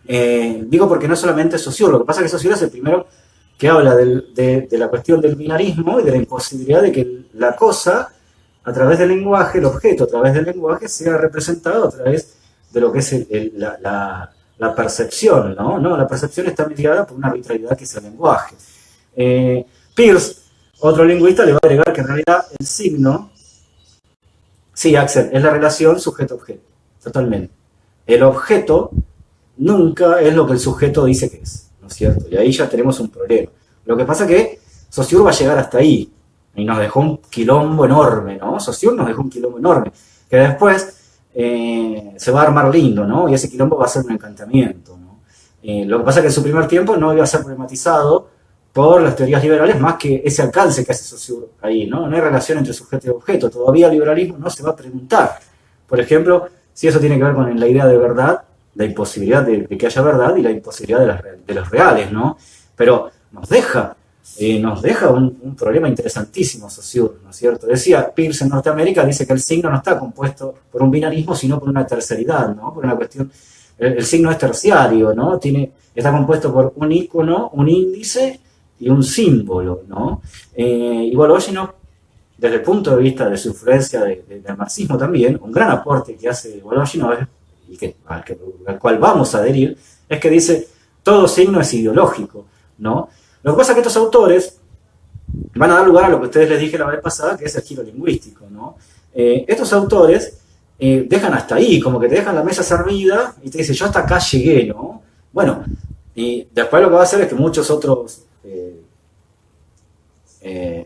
Digo porque no solamente es Saussure, lo que pasa es que Saussure es el primero que habla de la cuestión del binarismo y de la imposibilidad de que la cosa, a través del lenguaje, el objeto a través del lenguaje, sea representado a través de lo que es la percepción, ¿no? No, la percepción está mediada por una arbitrariedad que es el lenguaje. Peirce, otro lingüista, le va a agregar que en realidad el signo, sí, Axel, es la relación sujeto-objeto, totalmente. El objeto nunca es lo que el sujeto dice que es, ¿no es cierto? Y ahí ya tenemos un problema. Lo que pasa es que Saussure va a llegar hasta ahí, y nos dejó un quilombo enorme, ¿no? Saussure nos dejó un quilombo enorme, que después se va a armar lindo, ¿no? Y ese quilombo va a ser un encantamiento, ¿no? Lo que pasa es que en su primer tiempo no iba a ser problematizado por las teorías liberales, más que ese alcance que hace Saussure ahí, ¿no? No hay relación entre sujeto y objeto. Todavía el liberalismo no se va a preguntar, por ejemplo, si eso tiene que ver con la idea de verdad, la imposibilidad de que haya verdad y la imposibilidad de los reales, ¿no? Pero nos deja un problema interesantísimo Saussure, ¿no es cierto? Decía Peirce en Norteamérica, dice que el signo no está compuesto por un binarismo, sino por una terceridad, ¿no? Por una cuestión, el signo es terciario, ¿no? Está compuesto por un ícono, un índice y un símbolo, ¿no? Y Voloshinov, desde el punto de vista de su influencia del marxismo también, un gran aporte que hace Voloshinov y al cual vamos a adherir, es que dice, todo signo es ideológico, ¿no? Lo que pasa es que estos autores van a dar lugar a lo que ustedes les dije la vez pasada, que es el giro lingüístico, ¿no? Estos autores dejan hasta ahí, como que te dejan la mesa servida y te dicen, yo hasta acá llegué, ¿no? Bueno, y después lo que va a hacer es que muchos otros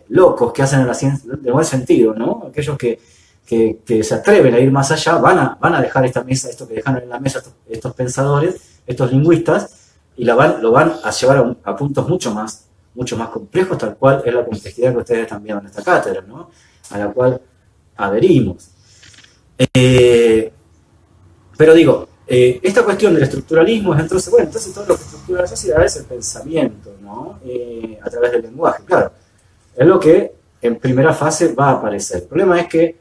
locos que hacen en la ciencia, de buen sentido, ¿no? Aquellos que se atreven a ir más allá, van a dejar esta mesa, esto que dejaron en la mesa estos pensadores, estos lingüistas, y lo van a llevar a puntos mucho más complejos, tal cual es la complejidad que ustedes están viendo en esta cátedra, ¿no? A la cual adherimos. Pero digo, esta cuestión del estructuralismo es entonces todo lo que estructura la sociedad es el pensamiento, ¿no? A través del lenguaje, claro. Es lo que en primera fase va a aparecer. El problema es que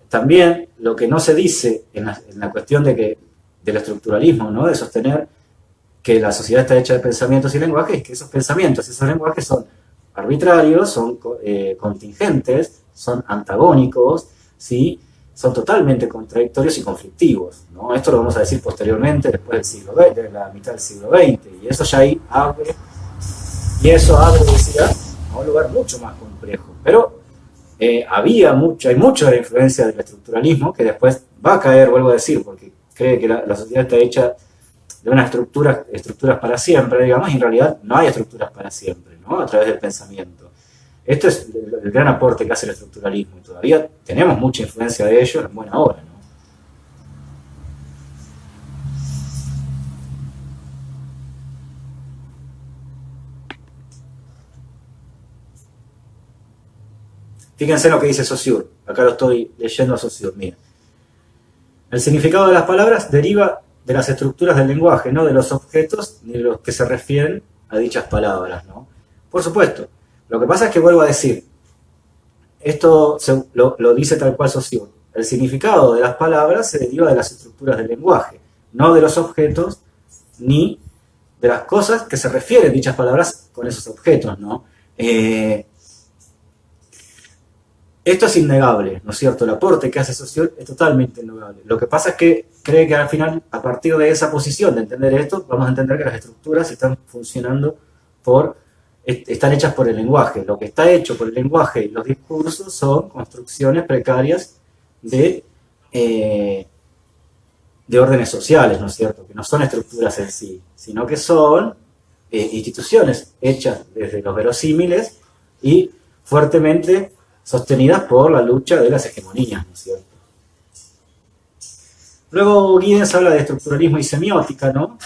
también lo que no se dice en la cuestión del estructuralismo, ¿no? De sostener que la sociedad está hecha de pensamientos y lenguajes, es que esos pensamientos y esos lenguajes son arbitrarios, son contingentes, son antagónicos, ¿sí? Son totalmente contradictorios y conflictivos, ¿no? Esto lo vamos a decir posteriormente, después del siglo XX, de la mitad del siglo XX, y eso ya ahí abre, decía, a un lugar mucho más complejo. Pero hay mucha de la influencia del estructuralismo que después va a caer, vuelvo a decir, porque cree que la sociedad está hecha de unas estructuras para siempre, digamos, y en realidad no hay estructuras para siempre, ¿no? A través del pensamiento. Esto es el gran aporte que hace el estructuralismo, y todavía tenemos mucha influencia de ello en buena hora, ¿no? Fíjense lo que dice Saussure. Acá lo estoy leyendo a Saussure. Mira. El significado de las palabras deriva de las estructuras del lenguaje, no de los objetos ni de los que se refieren a dichas palabras, ¿no? Por supuesto. Lo que pasa es que vuelvo a decir, esto lo dice tal cual Saussure. El significado de las palabras se deriva de las estructuras del lenguaje, no de los objetos ni de las cosas que se refieren dichas palabras con esos objetos, ¿no? Esto es innegable, ¿no es cierto? El aporte que hace Saussure es totalmente innegable. Lo que pasa es que cree que al final, a partir de esa posición de entender esto, vamos a entender que las estructuras están están hechas por el lenguaje. Lo que está hecho por el lenguaje y los discursos son construcciones precarias de órdenes sociales, ¿no es cierto? Que no son estructuras en sí, sino que son instituciones hechas desde los verosímiles y fuertemente sostenidas por la lucha de las hegemonías, ¿no es cierto? Luego Giddens habla de estructuralismo y semiótica, ¿no?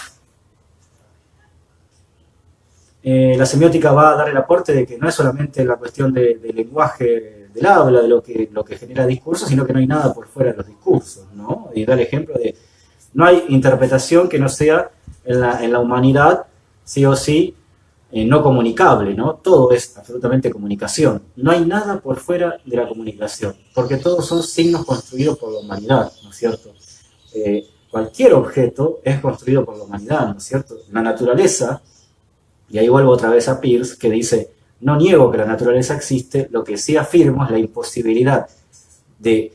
La semiótica va a dar el aporte de que no es solamente la cuestión del lenguaje del habla, de lo que genera discursos, sino que no hay nada por fuera de los discursos, ¿no? Y da el ejemplo de no hay interpretación que no sea en la humanidad, sí o sí, no comunicable, ¿no? Todo es absolutamente comunicación. No hay nada por fuera de la comunicación, porque todos son signos construidos por la humanidad, ¿no es cierto? Cualquier objeto es construido por la humanidad, ¿no es cierto? La naturaleza, y ahí vuelvo otra vez a Peirce, que dice, no niego que la naturaleza existe, lo que sí afirmo es la imposibilidad de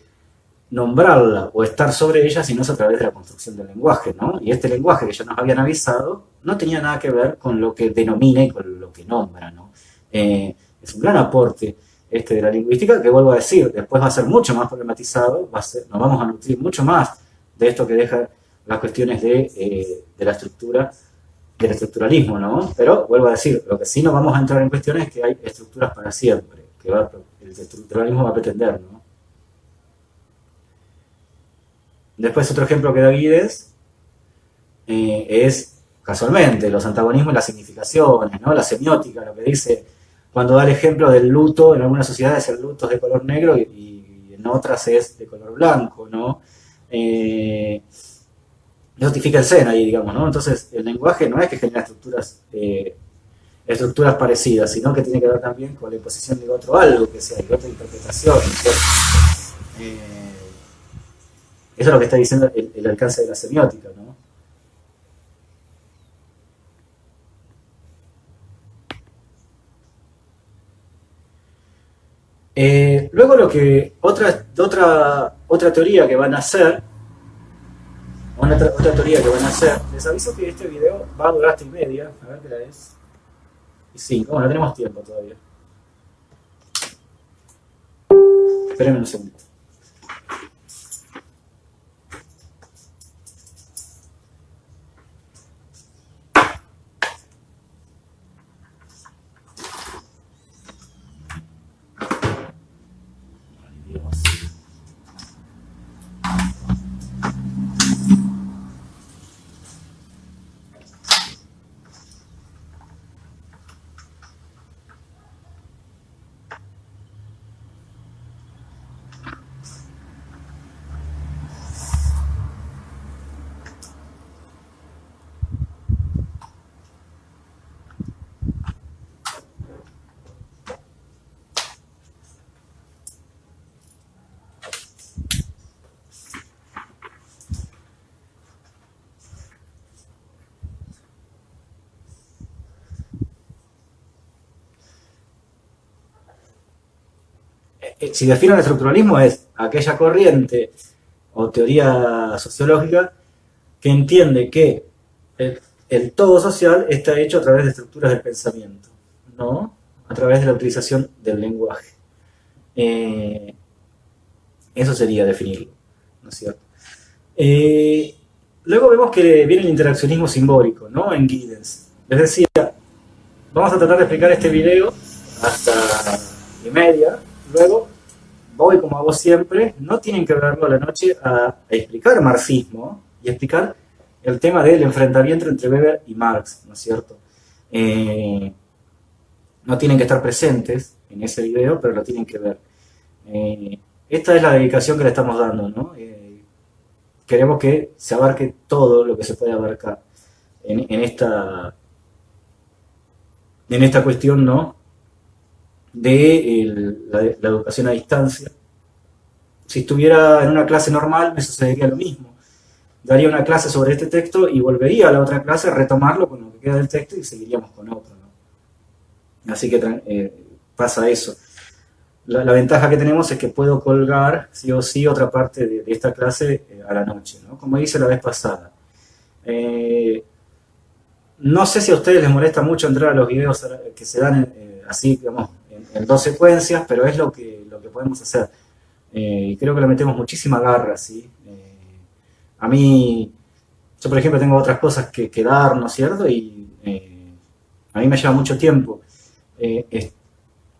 nombrarla o estar sobre ella si no es a través de la construcción del lenguaje, ¿no? Y este lenguaje que ya nos habían avisado no tenía nada que ver con lo que denomina y con lo que nombra, ¿no? Es un gran aporte de la lingüística que, vuelvo a decir, después va a ser mucho más problematizado, nos vamos a nutrir mucho más de esto que deja las cuestiones de la estructura, del estructuralismo, ¿no? Pero, vuelvo a decir, lo que sí nos vamos a entrar en cuestiones es que hay estructuras para siempre, que el estructuralismo va a pretender, ¿no? Después otro ejemplo que da Giddens es, casualmente, los antagonismos y las significaciones, ¿no? La semiótica, lo que dice, cuando da el ejemplo del luto, en algunas sociedades el luto es de color negro y en otras es de color blanco, ¿no? Justifíquense ahí, digamos, ¿no? Entonces, el lenguaje no es que genera estructuras parecidas, sino que tiene que ver también con la imposición de otro algo, que sea de otra interpretación, ¿no? Eso es lo que está diciendo el alcance de la semiótica, ¿no? Luego otra teoría que van a hacer, otra teoría que van a hacer. Les aviso que este video va a durar hasta y media. A ver qué la es. Y 5. Bueno, tenemos tiempo todavía. Espérenme un segundo. Si defino el estructuralismo es aquella corriente o teoría sociológica que entiende que el todo social está hecho a través de estructuras del pensamiento, no a través de la utilización del lenguaje. Eso sería definirlo, ¿no es cierto? Luego vemos que viene el interaccionismo simbólico, ¿no? En Giddens. Les decía, vamos a tratar de explicar este video hasta y media. Luego voy, como hago siempre, no tienen que verlo a la noche, a explicar marxismo y explicar el tema del enfrentamiento entre Weber y Marx, ¿no es cierto? No tienen que estar presentes en ese video, pero lo tienen que ver. Esta es la dedicación que le estamos dando, ¿no? Queremos que se abarque todo lo que se puede abarcar en esta cuestión, ¿no? De la educación a distancia. Si estuviera en una clase normal, me sucedería lo mismo. Daría una clase sobre este texto y volvería a la otra clase a retomarlo con lo que queda del texto y seguiríamos con otro, ¿no? Así que pasa eso. La ventaja que tenemos es que puedo colgar, sí o sí, otra parte de esta clase a la noche, ¿no? Como hice la vez pasada. No sé si a ustedes les molesta mucho entrar a los videos que se dan así, digamos, en dos secuencias, pero es lo que podemos hacer. Y creo que le metemos muchísima garra, ¿sí? A mí, yo por ejemplo tengo otras cosas que dar, ¿no es cierto? Y a mí me lleva mucho tiempo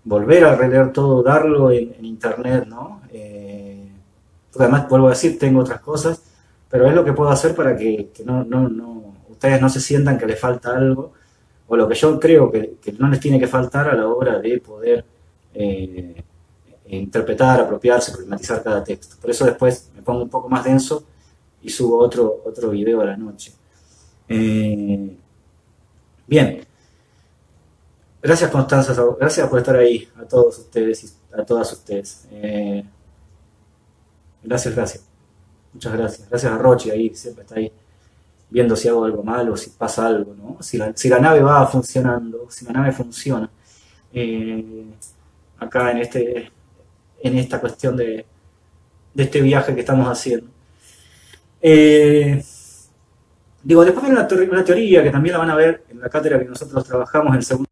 volver a releer todo, darlo en internet, ¿no? Porque además, vuelvo a decir, tengo otras cosas, pero es lo que puedo hacer para que ustedes no se sientan que les falta algo, o lo que yo creo que no les tiene que faltar a la hora de poder interpretar, apropiarse, problematizar cada texto. Por eso después me pongo un poco más denso y subo otro video a la noche. Bien. Gracias, Constanza, gracias por estar ahí, a todos ustedes y a todas ustedes. Gracias. Muchas gracias. Gracias a Rochi ahí, siempre está ahí viendo si hago algo mal o si pasa algo, ¿no? Si la nave va funcionando, si la nave funciona. Acá en esta cuestión de este viaje que estamos haciendo. Digo, después viene una teoría que también la van a ver en la cátedra que nosotros trabajamos en segundo.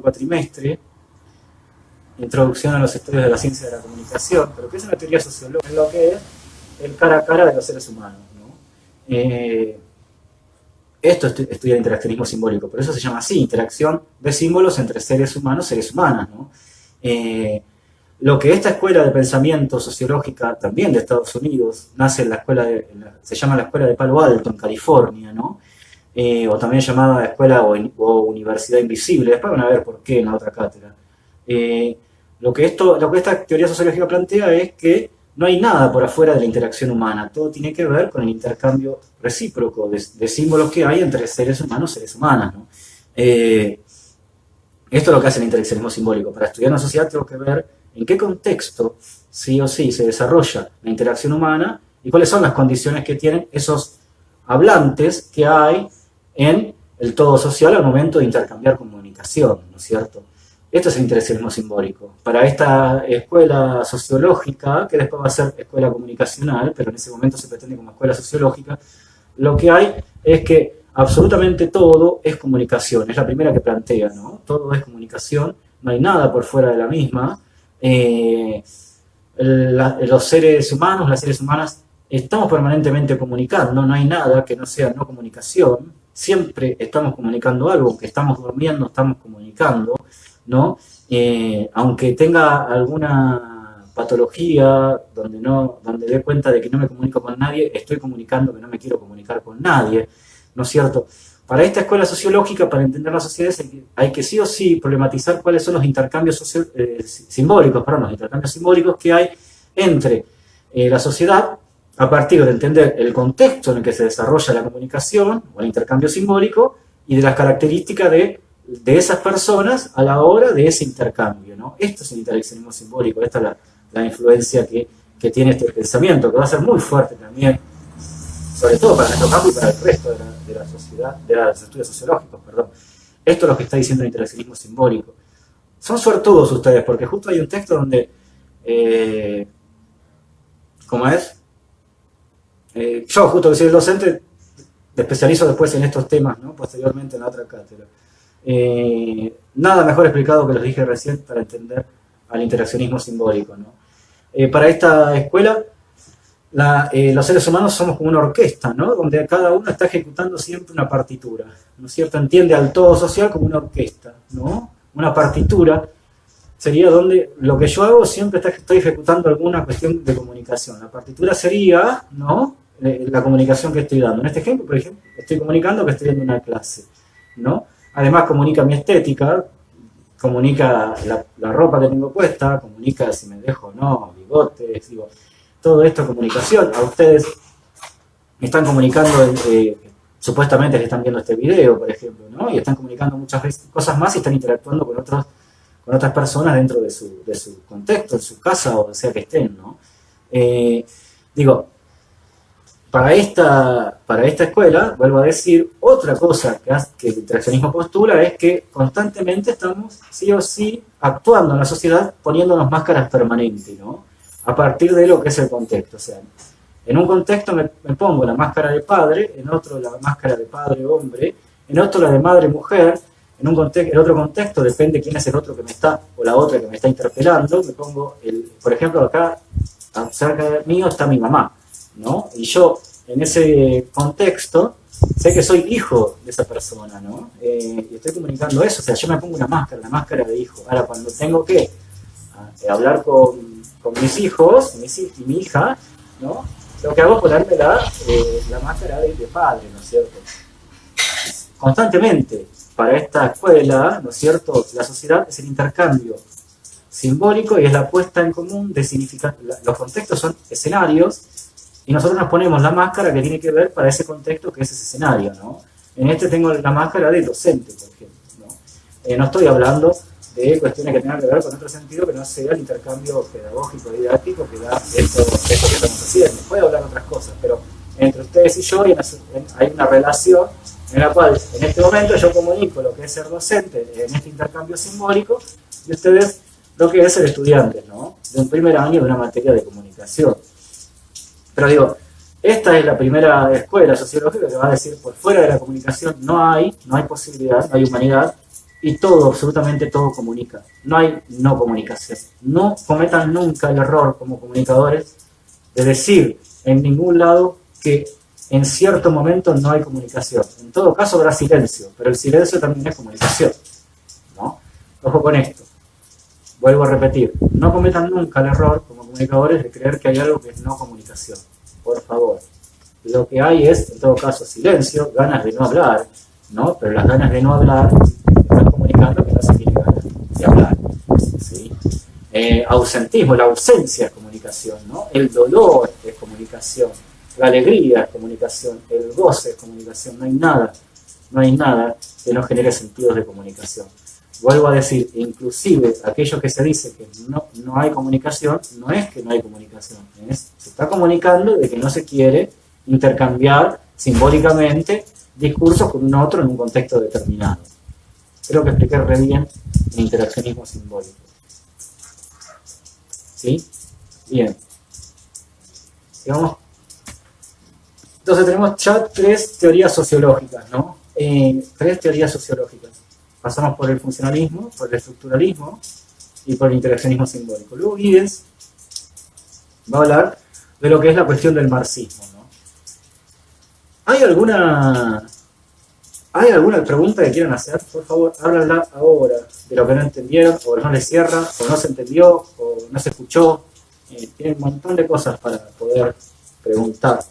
Cuatrimestre, Introducción a los estudios de la ciencia de la comunicación, pero que es una teoría sociológica, es lo que es el cara a cara de los seres humanos, ¿no? Esto estudia el interaccionismo simbólico, por eso se llama así, interacción de símbolos entre seres humanos, seres humanas, ¿no? Lo que esta escuela de pensamiento sociológica, también de Estados Unidos, nace en la escuela se llama la Escuela de Palo Alto, en California, ¿no? O también llamada Escuela o Universidad Invisible, después van a ver por qué en la otra cátedra. Lo que esta teoría sociológica plantea es que no hay nada por afuera de la interacción humana, todo tiene que ver con el intercambio recíproco de símbolos que hay entre seres humanos y seres humanas, ¿no? Esto es lo que hace el interaccionismo simbólico. Para estudiar una sociedad tengo que ver en qué contexto sí o sí se desarrolla la interacción humana y cuáles son las condiciones que tienen esos hablantes que hay en el todo social al momento de intercambiar comunicación, ¿no es cierto? Esto es el interaccionismo simbólico. Para esta escuela sociológica, que después va a ser escuela comunicacional, pero en ese momento se pretende como escuela sociológica, lo que hay es que absolutamente todo es comunicación. Es la primera que plantea, ¿no? Todo es comunicación, no hay nada por fuera de la misma. Los seres humanos, las seres humanas, estamos permanentemente comunicando, no hay nada que no sea no comunicación. Siempre estamos comunicando algo, aunque estamos durmiendo, estamos comunicando, ¿no? Aunque tenga alguna patología donde dé cuenta de que no me comunico con nadie, estoy comunicando que no me quiero comunicar con nadie, ¿no es cierto? Para esta escuela sociológica, para entender las sociedades, hay que sí o sí problematizar cuáles son los intercambios simbólicos, los intercambios simbólicos que hay entre la sociedad a partir de entender el contexto en el que se desarrolla la comunicación o el intercambio simbólico y de las características de esas personas a la hora de ese intercambio, ¿no? Esto es el interaccionismo simbólico, esta es la influencia que tiene este pensamiento, que va a ser muy fuerte también, sobre todo para nuestro campo y para el resto de la sociedad, de los estudios sociológicos, perdón. Esto es lo que está diciendo el interaccionismo simbólico. Son suertudos ustedes, porque justo hay un texto donde, ¿cómo es? Yo, justo que soy el docente, me especializo después en estos temas, ¿no? Posteriormente en la otra cátedra. Nada mejor explicado que los dije recién para entender al interaccionismo simbólico, ¿no? Para esta escuela, los seres humanos somos como una orquesta, ¿no? Donde cada uno está ejecutando siempre una partitura, ¿no es cierto? Entiende al todo social como una orquesta, ¿no? Una partitura sería donde lo que yo hago siempre estoy ejecutando alguna cuestión de comunicación. La partitura sería, ¿no? La comunicación que estoy dando. En este ejemplo, por ejemplo, estoy comunicando que estoy dando una clase, ¿no? Además comunica mi estética, comunica la ropa que tengo puesta, comunica si me dejo o no, bigotes, digo, todo esto es comunicación. A ustedes me están comunicando, supuestamente que están viendo este video, por ejemplo, ¿no? Y están comunicando muchas veces cosas más y están interactuando con otras personas dentro de su contexto, en su casa o donde sea que estén, ¿no? Digo, para esta escuela, vuelvo a decir, otra cosa que el interaccionismo postula es que constantemente estamos, sí o sí, actuando en la sociedad poniéndonos máscaras permanentes, ¿no? A partir de lo que es el contexto. O sea, en un contexto me pongo la máscara de padre, en otro la máscara de padre hombre, en otro la de madre mujer, en otro contexto, depende quién es el otro que me está, o la otra que me está interpelando, me pongo, por ejemplo, acá, cerca de mío está mi mamá, ¿no? Y yo, en ese contexto, sé que soy hijo de esa persona, ¿no? Y estoy comunicando eso, o sea, yo me pongo una máscara de hijo. Ahora, cuando tengo que hablar con mis hijos y mi hija, ¿no? Lo que hago es ponerme la máscara de padre, ¿no es cierto? Constantemente, para esta escuela, ¿no es cierto? La sociedad es el intercambio simbólico y es la puesta en común de significado. Los contextos son escenarios y nosotros nos ponemos la máscara que tiene que ver para ese contexto que es ese escenario, ¿no? En este tengo la máscara de docente, por ejemplo, ¿no? No estoy hablando de cuestiones que tengan que ver con otro sentido que no sea el intercambio pedagógico y didáctico que da esto que estamos haciendo. Puedo hablar de otras cosas, pero entre ustedes y yo hay una relación en la cual en este momento yo comunico lo que es ser docente en este intercambio simbólico y ustedes lo que es ser estudiantes, ¿no? De un primer año de una materia de comunicación. Pero digo, esta es la primera escuela sociológica que va a decir por fuera de la comunicación no hay posibilidad, no hay humanidad y todo, absolutamente todo comunica. No hay no comunicación. No cometan nunca el error como comunicadores de decir en ningún lado que en cierto momento no hay comunicación. En todo caso habrá silencio, pero el silencio también es comunicación, ¿no? Ojo con esto. Vuelvo a repetir, no cometan nunca el error como comunicadores de creer que hay algo que es no comunicación. Por favor. Lo que hay es, en todo caso, silencio, ganas de no hablar, ¿no? Pero las ganas de no hablar están comunicando que no se tiene ganas de hablar, ¿sí? Ausentismo, la ausencia es comunicación. comunicación, ¿no? El dolor es comunicación, la alegría es comunicación, el goce es comunicación, no hay nada que no genere sentidos de comunicación. Vuelvo a decir, inclusive aquello que se dice que no hay comunicación, no es que no hay comunicación, se está comunicando de que no se quiere intercambiar simbólicamente discursos con un otro en un contexto determinado. Creo que expliqué re bien el interaccionismo simbólico. ¿Sí? Bien. Digamos. Entonces tenemos ya 3 teorías sociológicas, ¿no? 3 teorías sociológicas. Pasamos por el funcionalismo, por el estructuralismo y por el interaccionismo simbólico. Luego Giddens va a hablar de lo que es la cuestión del marxismo, ¿no? ¿Hay alguna pregunta que quieran hacer? Por favor, háblanla ahora de lo que no entendieron, o no les cierra, o no se entendió, o no se escuchó. Tienen un montón de cosas para poder preguntar.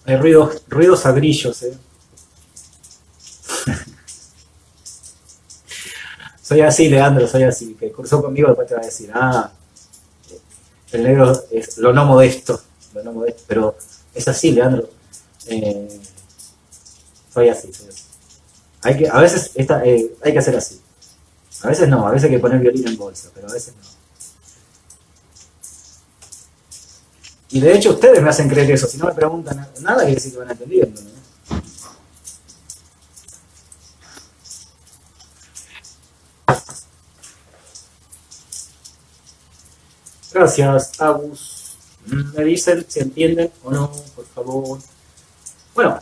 Hay ruidos a grillos, Soy así, Leandro, soy así. Que cursó conmigo después te va a decir, el negro es lo no modesto, pero es así, Leandro. Soy así. A veces hay que hacer así. A veces no, a veces hay que poner violín en bolsa, pero a veces no. Y de hecho ustedes me hacen creer eso, si no me preguntan nada, quiere decir que van entendiendo, ¿no? Gracias, Agus. Me dicen si entienden o no, por favor. Bueno.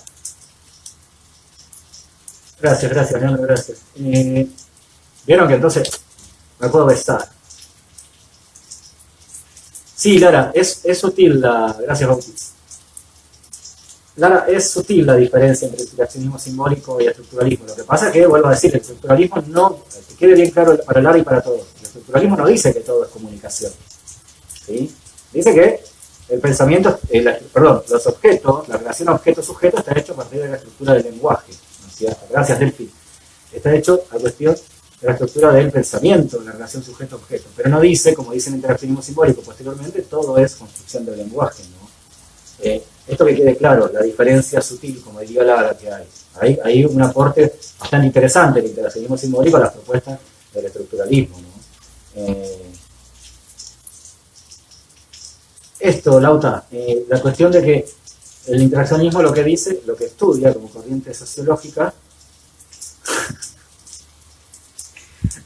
Gracias, Leandro, gracias. Vieron que entonces me puedo besar. Sí, Lara, es sutil la... Gracias, Bautista. Lara, es sutil la diferencia entre el interaccionismo simbólico y el estructuralismo. Lo que pasa es que, vuelvo a decir, el estructuralismo no... Que quede bien claro para Lara y para todos. El estructuralismo no dice que todo es comunicación. ¿Sí? Dice que el pensamiento... los objetos, la relación objeto-sujeto está hecho a partir de la estructura del lenguaje, ¿no es cierto? Gracias, Delphi. Está hecho a cuestión de la estructura del pensamiento, la relación sujeto-objeto. Pero no dice, como dice el interaccionismo simbólico posteriormente, todo es construcción del lenguaje, ¿no? Esto que quede claro, la diferencia sutil, como diría Lara, que hay. Hay un aporte bastante interesante del interaccionismo simbólico a las propuestas del estructuralismo, ¿no? Esto, Lauta, la cuestión de que el interaccionismo lo que dice, lo que estudia como corriente sociológica,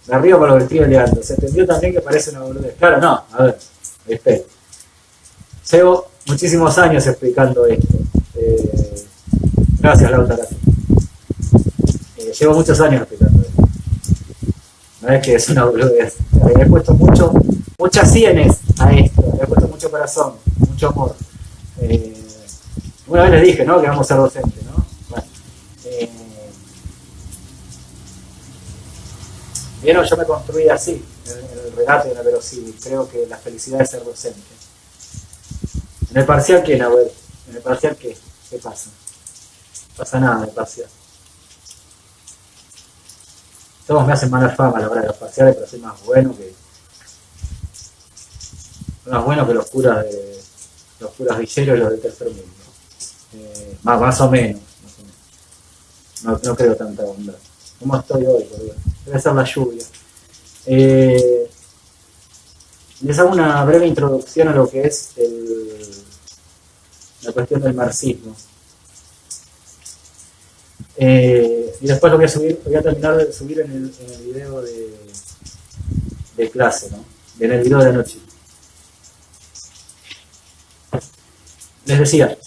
me río por lo que estoy oleando. Se entendió también que parece una boludez. Claro, no, a ver, espera. Llevo muchísimos años explicando esto. Gracias, Lauta. Llevo muchos años explicando esto. No es que es una boludez. He puesto muchas sienes a esto. He puesto mucho corazón, mucho amor. Una vez les dije, ¿no? Que vamos a ser docentes, ¿no? Bueno. Vieron, yo me construí así, en el relato de la verosímil. Creo que la felicidad es ser docente. En el parcial, ¿qué, Nahuel? En el parcial, ¿qué? ¿Qué pasa? No pasa nada en el parcial. Todos me hacen mala fama a la hora de los parciales, pero soy más bueno que los curas villeros y los del tercer mundo. Más o menos. No creo tanta bondad. ¿Cómo estoy hoy? Debe ser la lluvia. Les hago una breve introducción a lo que es la cuestión del marxismo. Y después lo voy a terminar de subir en el video de clase, ¿no? En el video de anoche. Les decía,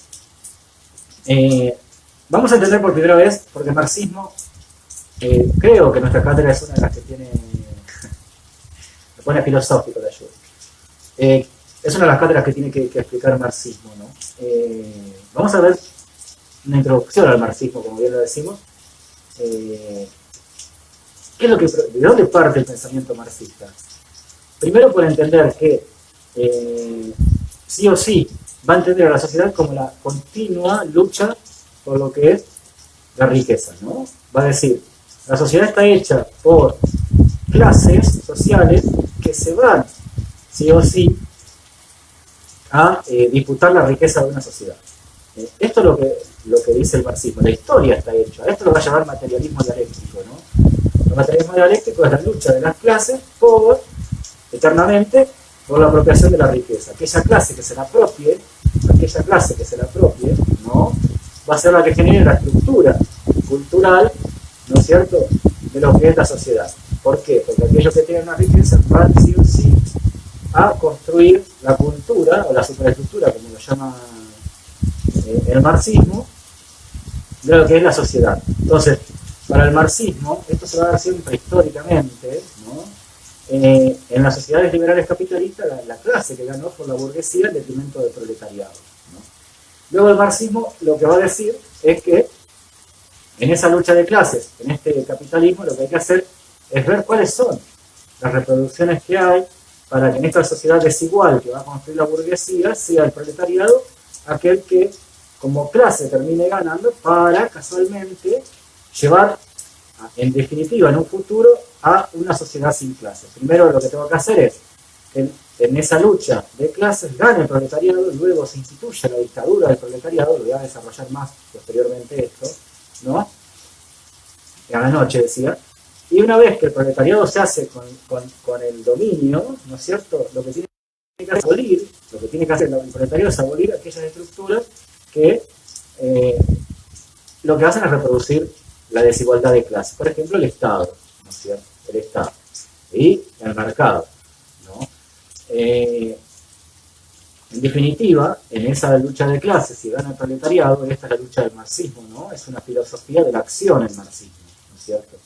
vamos a entender por primera vez, porque el marxismo, creo que nuestra cátedra es una de las que tiene, me pone filosófico de ayuda. Es una de las cátedras que tiene que explicar el marxismo, ¿no? Vamos a ver una introducción al marxismo, como bien lo decimos. ¿De dónde parte el pensamiento marxista? Primero por entender que sí o sí va a entender a la sociedad como la continua lucha por lo que es la riqueza, ¿no? Va a decir, la sociedad está hecha por clases sociales que se van, sí o sí, a disputar la riqueza de una sociedad. Esto es lo que dice el marxismo. La historia está hecha. Esto lo va a llamar materialismo dialéctico, ¿no? El materialismo dialéctico es la lucha de las clases eternamente, por la apropiación de la riqueza. Aquella clase que se la apropie, ¿no? Va a ser la que genere la estructura cultural, ¿no es cierto?, de lo que es la sociedad. ¿Por qué? Porque aquellos que tienen una riqueza van sí o sí a construir la cultura o la superestructura, como lo llama el marxismo, de lo que es la sociedad. Entonces, para el marxismo, esto se va a dar siempre históricamente, ¿no? En las sociedades liberales capitalistas, la clase que ganó fue la burguesía en detrimento del proletariado, ¿no? Luego el marxismo lo que va a decir es que en esa lucha de clases, en este capitalismo, lo que hay que hacer es ver cuáles son las reproducciones que hay para que en esta sociedad desigual que va a construir la burguesía sea el proletariado aquel que como clase termine ganando para casualmente llevar en definitiva en un futuro a una sociedad sin clases. Primero lo que tengo que hacer es que en esa lucha de clases gane el proletariado, luego se instituye la dictadura del proletariado, lo voy a desarrollar más posteriormente esto, ¿no? A la noche decía. Y una vez que el proletariado se hace con el dominio, ¿no es cierto?, lo que tiene que abolir, lo que tiene que hacer el proletariado es abolir aquellas estructuras que lo que hacen es reproducir la desigualdad de clases. Por ejemplo, el Estado, ¿no es cierto?, el Estado y el mercado, ¿no? En definitiva, en esa lucha de clases, si gana el proletariado, esta es la lucha del marxismo, ¿no? Es una filosofía de la acción el marxismo, ¿no es cierto?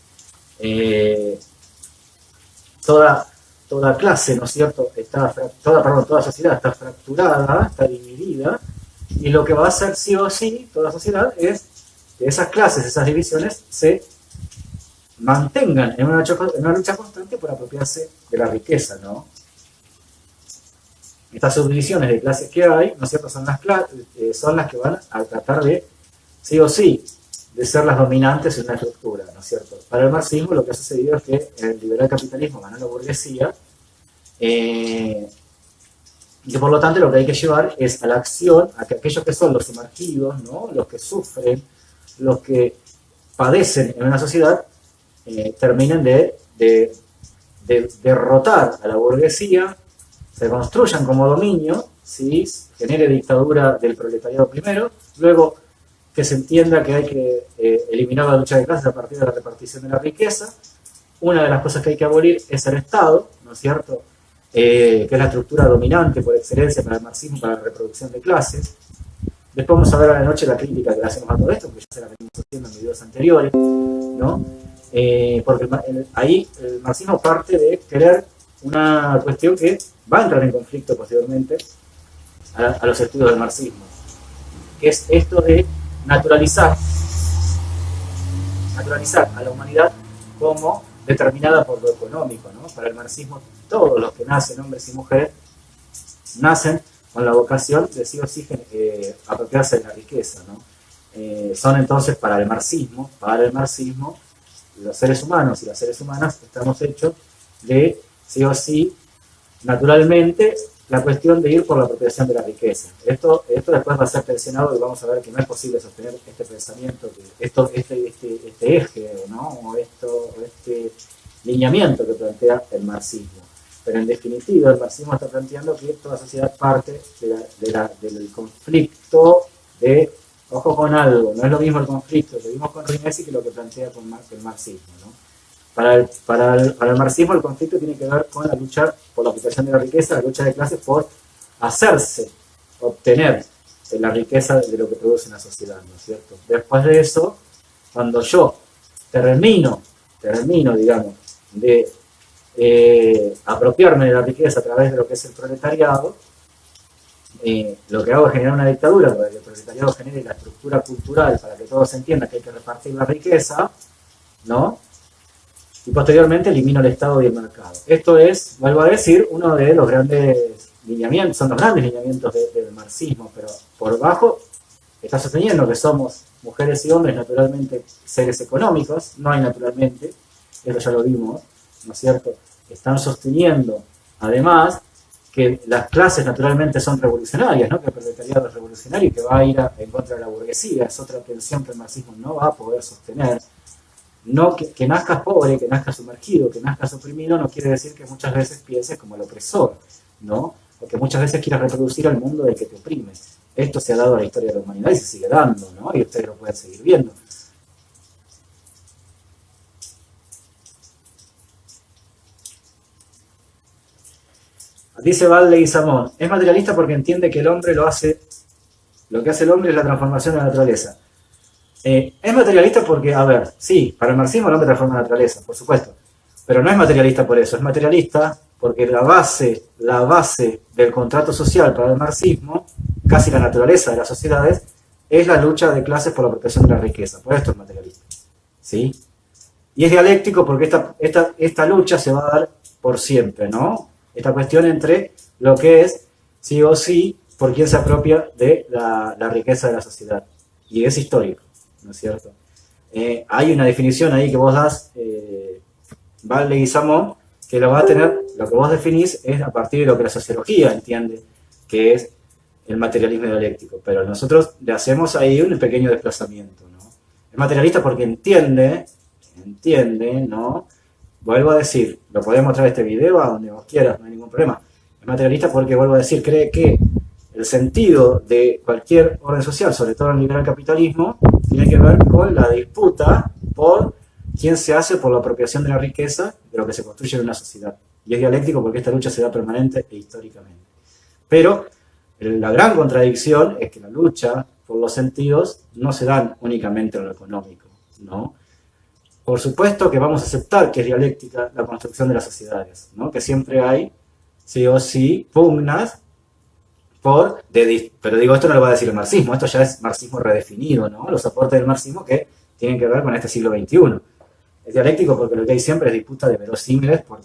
Toda clase, ¿no es cierto?, toda sociedad está fracturada, está dividida, y lo que va a hacer sí o sí toda sociedad es que esas clases, esas divisiones se mantengan en una lucha constante por apropiarse de la riqueza, ¿no? Estas subdivisiones de clases que hay, ¿no es cierto?, son las que van a tratar de, sí o sí, de ser las dominantes en una estructura, ¿no es cierto? Para el marxismo lo que ha sucedido es que el liberal capitalismo ganó la burguesía y que por lo tanto lo que hay que llevar es a la acción a que aquellos que son los sumergidos, ¿no?, los que sufren, los que padecen en una sociedad, terminen de derrotar a la burguesía, se construyan como dominio, ¿sí?, genere dictadura del proletariado primero, luego que se entienda que hay que eliminar la lucha de clases a partir de la repartición de la riqueza. Una de las cosas que hay que abolir es el Estado, ¿no es cierto?, que es la estructura dominante por excelencia para el marxismo, para la reproducción de clases. Después vamos a ver a la noche la crítica que le hacemos a todo esto, porque ya se la venimos haciendo en videos anteriores, ¿no? Porque ahí el marxismo parte de querer una cuestión que va a entrar en conflicto posteriormente a los estudios del marxismo, que es esto de naturalizar a la humanidad como determinada por lo económico, ¿no? Para el marxismo, todos los que nacen, hombres y mujeres, nacen con la vocación de sí o sí apropiarse de la riqueza, ¿no? Son entonces para el marxismo, los seres humanos y las seres humanas estamos hechos de sí o sí, naturalmente, la cuestión de ir por la apropiación de la riqueza. Esto después va a ser tensionado y vamos a ver que no es posible sostener este pensamiento, este eje, ¿no?, o este lineamiento que plantea el marxismo. Pero en definitiva, el marxismo está planteando que toda sociedad parte del conflicto de, ojo con algo, no es lo mismo el conflicto que vimos con Rinesi que lo que plantea el marxismo, ¿no? Para el marxismo el conflicto tiene que ver con la lucha por la aplicación de la riqueza, la lucha de clases por obtener la riqueza de lo que produce una sociedad, ¿no es cierto? Después de eso, cuando yo termino, digamos, de apropiarme de la riqueza a través de lo que es el proletariado, lo que hago es generar una dictadura para que el proletariado genere la estructura cultural para que todos entiendan que hay que repartir la riqueza, ¿no? Y posteriormente elimino el Estado y el mercado. Esto es, vuelvo a decir, uno de los grandes lineamientos, son los grandes lineamientos del marxismo, pero por bajo está sosteniendo que somos mujeres y hombres naturalmente seres económicos, no hay naturalmente, eso ya lo vimos, ¿no es cierto? Están sosteniendo, además, que las clases naturalmente son revolucionarias, ¿no? Que el proletariado es revolucionario y que va a ir en contra de la burguesía, es otra tensión que el marxismo no va a poder sostener. No que nazcas pobre, que nazcas sumergido, que nazcas oprimido, no quiere decir que muchas veces pienses como el opresor, ¿no? O que muchas veces quieras reproducir al mundo del que te oprime. Esto se ha dado a la historia de la humanidad y se sigue dando, ¿no? Y ustedes lo pueden seguir viendo. Dice Valde y Samón, es materialista porque entiende que el hombre lo que hace el hombre es la transformación de la naturaleza. Es materialista porque, a ver, sí, para el marxismo el hombre transforma la naturaleza, por supuesto, pero no es materialista por eso, es materialista porque la base del contrato social para el marxismo, casi la naturaleza de las sociedades, es la lucha de clases por la protección de la riqueza, por esto es materialista, ¿sí? Y es dialéctico porque esta lucha se va a dar por siempre, ¿no? Esta cuestión entre lo que es, sí o sí, por quién se apropia de la riqueza de la sociedad. Y es histórico, ¿no es cierto? Hay una definición ahí que vos das, Valde y Samón, que lo va a tener, lo que vos definís es a partir de lo que la sociología entiende, que es el materialismo dialéctico. Pero nosotros le hacemos ahí un pequeño desplazamiento, ¿no? Es materialista porque entiende, ¿no? Vuelvo a decir, lo podemos mostrar este video a donde vos quieras, no hay ningún problema. Es materialista porque, vuelvo a decir, cree que el sentido de cualquier orden social, sobre todo en el liberal capitalismo, tiene que ver con la disputa por quién se hace por la apropiación de la riqueza de lo que se construye en una sociedad. Y es dialéctico porque esta lucha se da permanente e históricamente. Pero la gran contradicción es que la lucha por los sentidos no se dan únicamente en lo económico, ¿no? Por supuesto que vamos a aceptar que es dialéctica la construcción de las sociedades, ¿no? Que siempre hay, sí o sí, pugnas pero digo, esto no lo va a decir el marxismo, esto ya es marxismo redefinido, ¿no? Los aportes del marxismo que tienen que ver con este siglo XXI. Es dialéctico porque lo que hay siempre es disputa de verosímiles por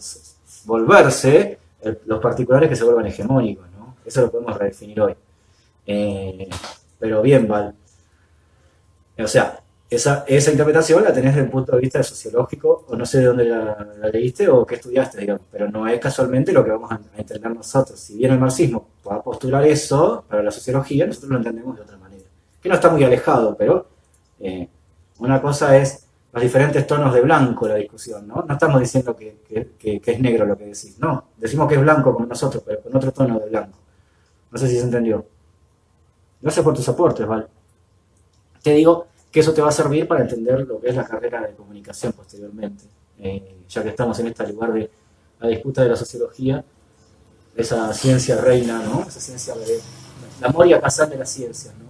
volverse los particulares que se vuelvan hegemónicos, ¿no? Eso lo podemos redefinir hoy. Pero bien, Val. O sea, esa interpretación la tenés desde el punto de vista sociológico, o no sé de dónde la leíste o qué estudiaste, digamos, pero no es casualmente lo que vamos a entender nosotros. Si bien el marxismo va a postular eso para la sociología, nosotros lo entendemos de otra manera. Que no está muy alejado, pero una cosa es los diferentes tonos de blanco la discusión, ¿no? No estamos diciendo que es negro lo que decís, no. Decimos que es blanco como nosotros, pero con otro tono de blanco. No sé si se entendió. Gracias por tus aportes, Val. Te digo que eso te va a servir para entender lo que es la carrera de comunicación posteriormente, ya que estamos en este lugar de la disputa de la sociología, esa ciencia reina, ¿no? Esa ciencia de la Moria Casal de las ciencias, ¿no?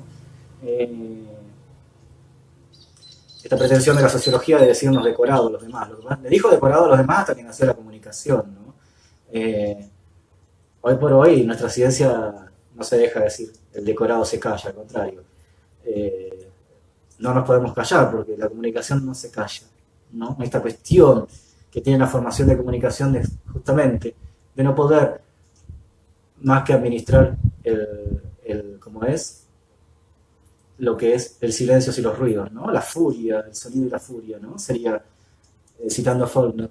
Esta pretensión de la sociología de decirnos decorado a los demás. Le dijo decorado a los demás hasta que nació la comunicación, ¿no? Hoy por hoy nuestra ciencia no se deja decir el decorado se calla, al contrario. No nos podemos callar porque la comunicación no se calla, ¿no? Esta cuestión que tiene la formación de comunicación justamente de no poder más que administrar ¿cómo es? Lo que es el silencio y los ruidos, ¿no? La furia, el sonido y la furia, ¿no? Sería, citando a Faulkner.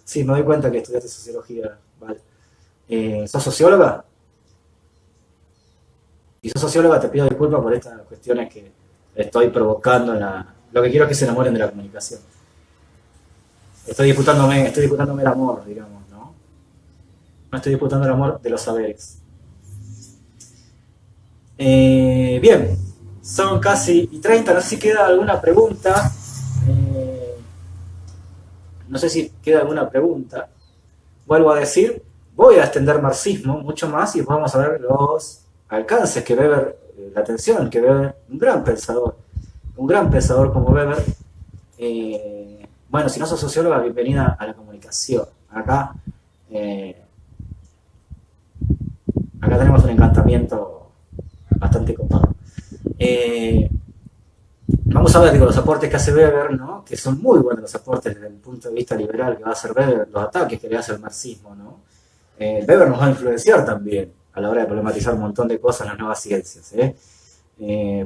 Sí, me doy cuenta que estudiaste sociología, ¿vale? ¿Sos socióloga? Si sos socióloga te pido disculpas por estas cuestiones que estoy provocando lo que quiero es que se enamoren de la comunicación. Estoy disputándome el amor, digamos, ¿no? No estoy disputando el amor de los saberes. Bien, son casi 30, no sé si queda alguna pregunta. Vuelvo a decir, voy a extender marxismo mucho más y vamos a ver los alcances que Weber, la atención que Weber, un gran pensador como Weber. Bueno, si no sos socióloga, bienvenida a la comunicación. Acá tenemos un encantamiento bastante copado. Vamos a ver, los aportes que hace Weber, ¿no? Que son muy buenos los aportes desde el punto de vista liberal que va a hacer Weber, los ataques que le hace al marxismo, ¿no? Weber nos va a influenciar también a la hora de problematizar un montón de cosas en las nuevas ciencias,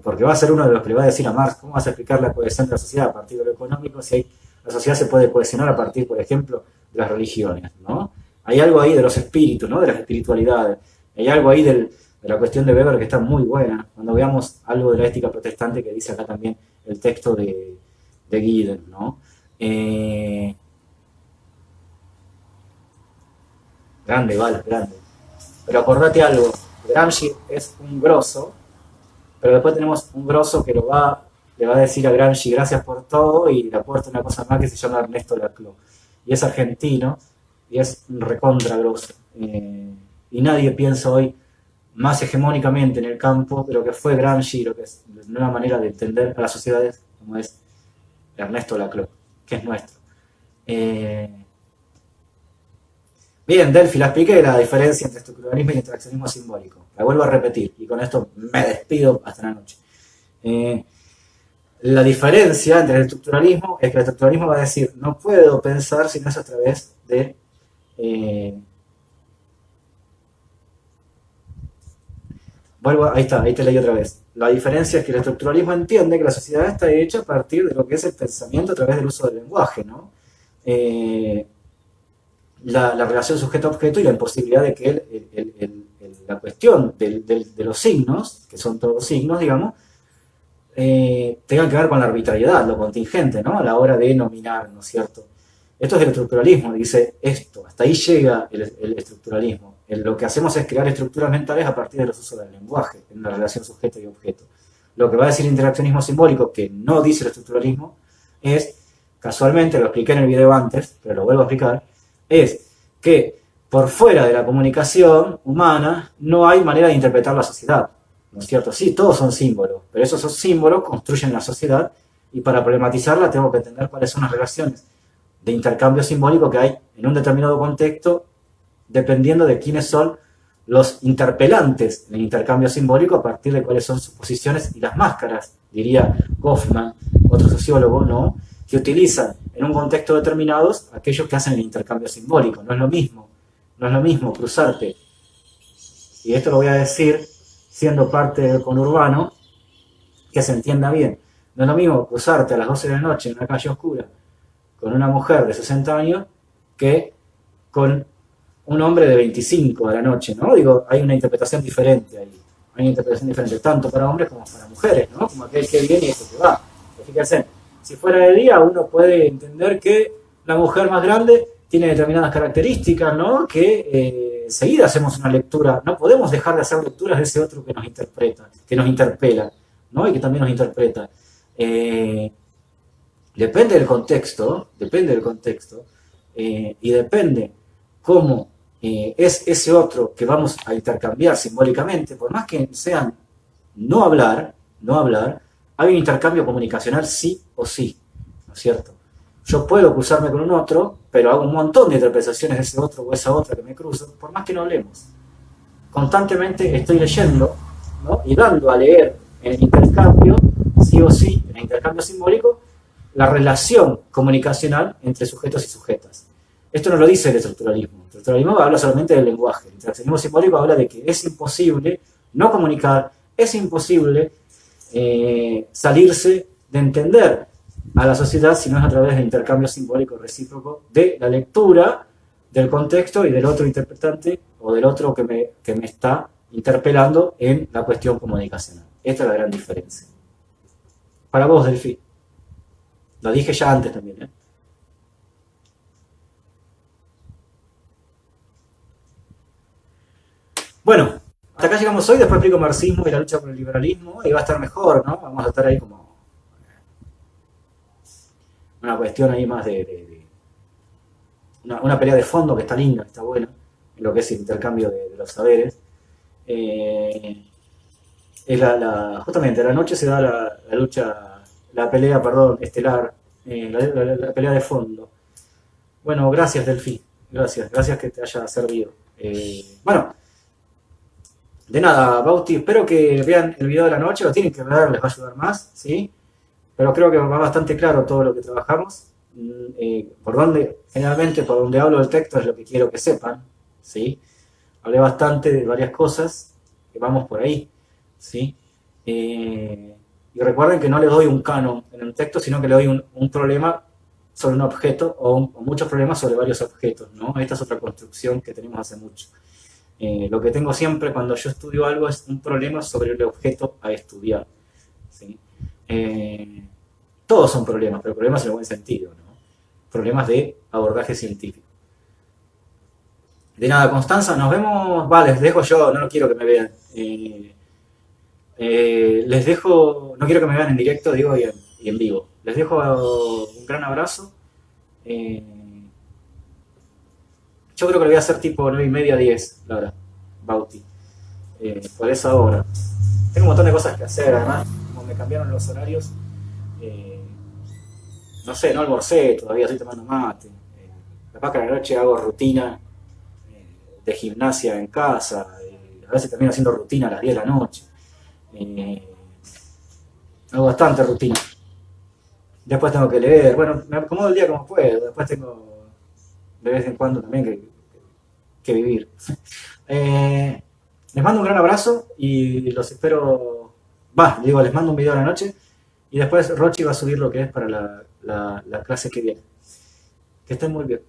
porque va a ser uno de los que le va a decir a Marx cómo vas a explicar la cohesión de la sociedad a partir de lo económico si la sociedad se puede cohesionar a partir, por ejemplo, de las religiones, ¿no? Hay algo ahí de los espíritus, ¿no? De las espiritualidades. Hay algo ahí de la cuestión de Weber que está muy buena. Cuando veamos algo de la ética protestante que dice acá también el texto de Gieden, ¿no? Grande, vale, grande. Pero acordate algo, Gramsci es un grosso, pero después tenemos un grosso que le va a decir a Gramsci gracias por todo y le aporta una cosa más que se llama Ernesto Laclau. Y es argentino y es un recontra grosso. Y nadie piensa hoy más hegemónicamente en el campo de lo que fue Gramsci, lo que es una nueva manera de entender a las sociedades como es Ernesto Laclau, que es nuestro. Bien, Delphi, la expliqué la diferencia entre estructuralismo y interaccionismo simbólico. La vuelvo a repetir y con esto me despido hasta la noche. La diferencia entre el estructuralismo es que el estructuralismo va a decir no puedo pensar si no es a través de ahí está, ahí te leí otra vez. La diferencia es que el estructuralismo entiende que la sociedad está hecha a partir de lo que es el pensamiento a través del uso del lenguaje, ¿no? La relación sujeto-objeto y la imposibilidad de que la cuestión de los signos, que son todos signos, digamos, tengan que ver con la arbitrariedad, lo contingente, ¿no? A la hora de nominar, ¿no es cierto? Esto es el estructuralismo, dice esto, hasta ahí llega el estructuralismo. Lo que hacemos es crear estructuras mentales a partir de los usos del lenguaje, en la relación sujeto y objeto. Lo que va a decir el interaccionismo simbólico, que no dice el estructuralismo, es, casualmente, lo expliqué en el video antes, pero lo vuelvo a explicar, es que por fuera de la comunicación humana no hay manera de interpretar la sociedad, ¿no es cierto? Sí, todos son símbolos, pero esos símbolos construyen la sociedad y para problematizarla tengo que entender cuáles son las relaciones de intercambio simbólico que hay en un determinado contexto dependiendo de quiénes son los interpelantes en el intercambio simbólico a partir de cuáles son sus posiciones y las máscaras, diría Goffman, otro sociólogo, ¿no? Que utilizan en un contexto determinado aquellos que hacen el intercambio simbólico. No es lo mismo cruzarte, y esto lo voy a decir siendo parte del conurbano, que se entienda bien, no es lo mismo cruzarte a las 12 de la noche en una calle oscura con una mujer de 60 años que con un hombre de 25 de la noche, ¿no? Digo, hay una interpretación diferente ahí. Hay una interpretación diferente tanto para hombres como para mujeres, ¿no? Como aquel que viene y este que va. Fíjense, si fuera de día uno puede entender que la mujer más grande tiene determinadas características, ¿no? Que enseguida hacemos una lectura. No podemos dejar de hacer lecturas de ese otro que nos interpreta, que nos interpela, ¿no? Y que también nos interpreta. Depende del contexto, y depende cómo es ese otro que vamos a intercambiar simbólicamente, por más que sean no hablar, hay un intercambio comunicacional sí o sí, ¿no es cierto? Yo puedo cruzarme con un otro, pero hago un montón de interpretaciones de ese otro o esa otra que me cruzo, por más que no hablemos. Constantemente estoy leyendo, ¿no? Y dando a leer en el intercambio, sí o sí, en el intercambio simbólico, la relación comunicacional entre sujetos y sujetas. Esto no lo dice el estructuralismo. El estructuralismo habla solamente del lenguaje. El interaccionismo simbólico habla de que es imposible no comunicar, es imposible salirse de entender a la sociedad si no es a través del intercambio simbólico recíproco de la lectura del contexto y del otro interpretante o del otro que me está interpelando en la cuestión comunicacional. Esta es la gran diferencia. Para vos, Delphi. Lo dije ya antes también, ¿eh? Bueno, hasta acá llegamos hoy, después explico marxismo y la lucha por el liberalismo, y va a estar mejor, ¿no? Vamos a estar ahí como una cuestión ahí más de una pelea de fondo que está linda, está buena, en lo que es el intercambio de los saberes. Es justamente, a la noche se da la lucha, la pelea, perdón, estelar, la pelea de fondo. Bueno, gracias, Delphi, gracias que te haya servido. Bueno, de nada, Bauti, espero que vean el video de la noche, lo tienen que ver, les va a ayudar más, ¿sí? Pero creo que va bastante claro todo lo que trabajamos. Generalmente por donde hablo del texto es lo que quiero que sepan, ¿sí? Hablé bastante de varias cosas, que vamos por ahí, ¿sí? Y recuerden que no le doy un canon en un texto, sino que le doy un problema sobre un objeto o muchos problemas sobre varios objetos, ¿no? Esta es otra construcción que tenemos hace mucho. Lo que tengo siempre cuando yo estudio algo es un problema sobre el objeto a estudiar, ¿sí? Eh, Todos son problemas, pero problemas en el buen sentido, ¿no? Problemas de abordaje científico. De nada, Constanza, nos vemos. Vale, les dejo yo, no quiero que me vean. Les dejo, no quiero que me vean en directo, digo, y en vivo. Les dejo un gran abrazo. Eh, yo creo que lo voy a hacer tipo 9:30, 10, Laura, Bauti. Por esa hora. Tengo un montón de cosas que hacer, además, como me cambiaron los horarios, eh, no sé, no almorcé, todavía estoy tomando mate. Capaz que a la noche hago rutina de gimnasia en casa, a veces termino haciendo rutina a las 10 de la noche. Eh, Hago bastante rutina. Después tengo que leer, bueno, me acomodo el día como puedo, después tengo de vez en cuando también que vivir. Eh, Les mando un gran abrazo y los espero. Digo, les mando un video a la noche y después Rochi va a subir lo que es para la clase que viene. Que estén muy bien.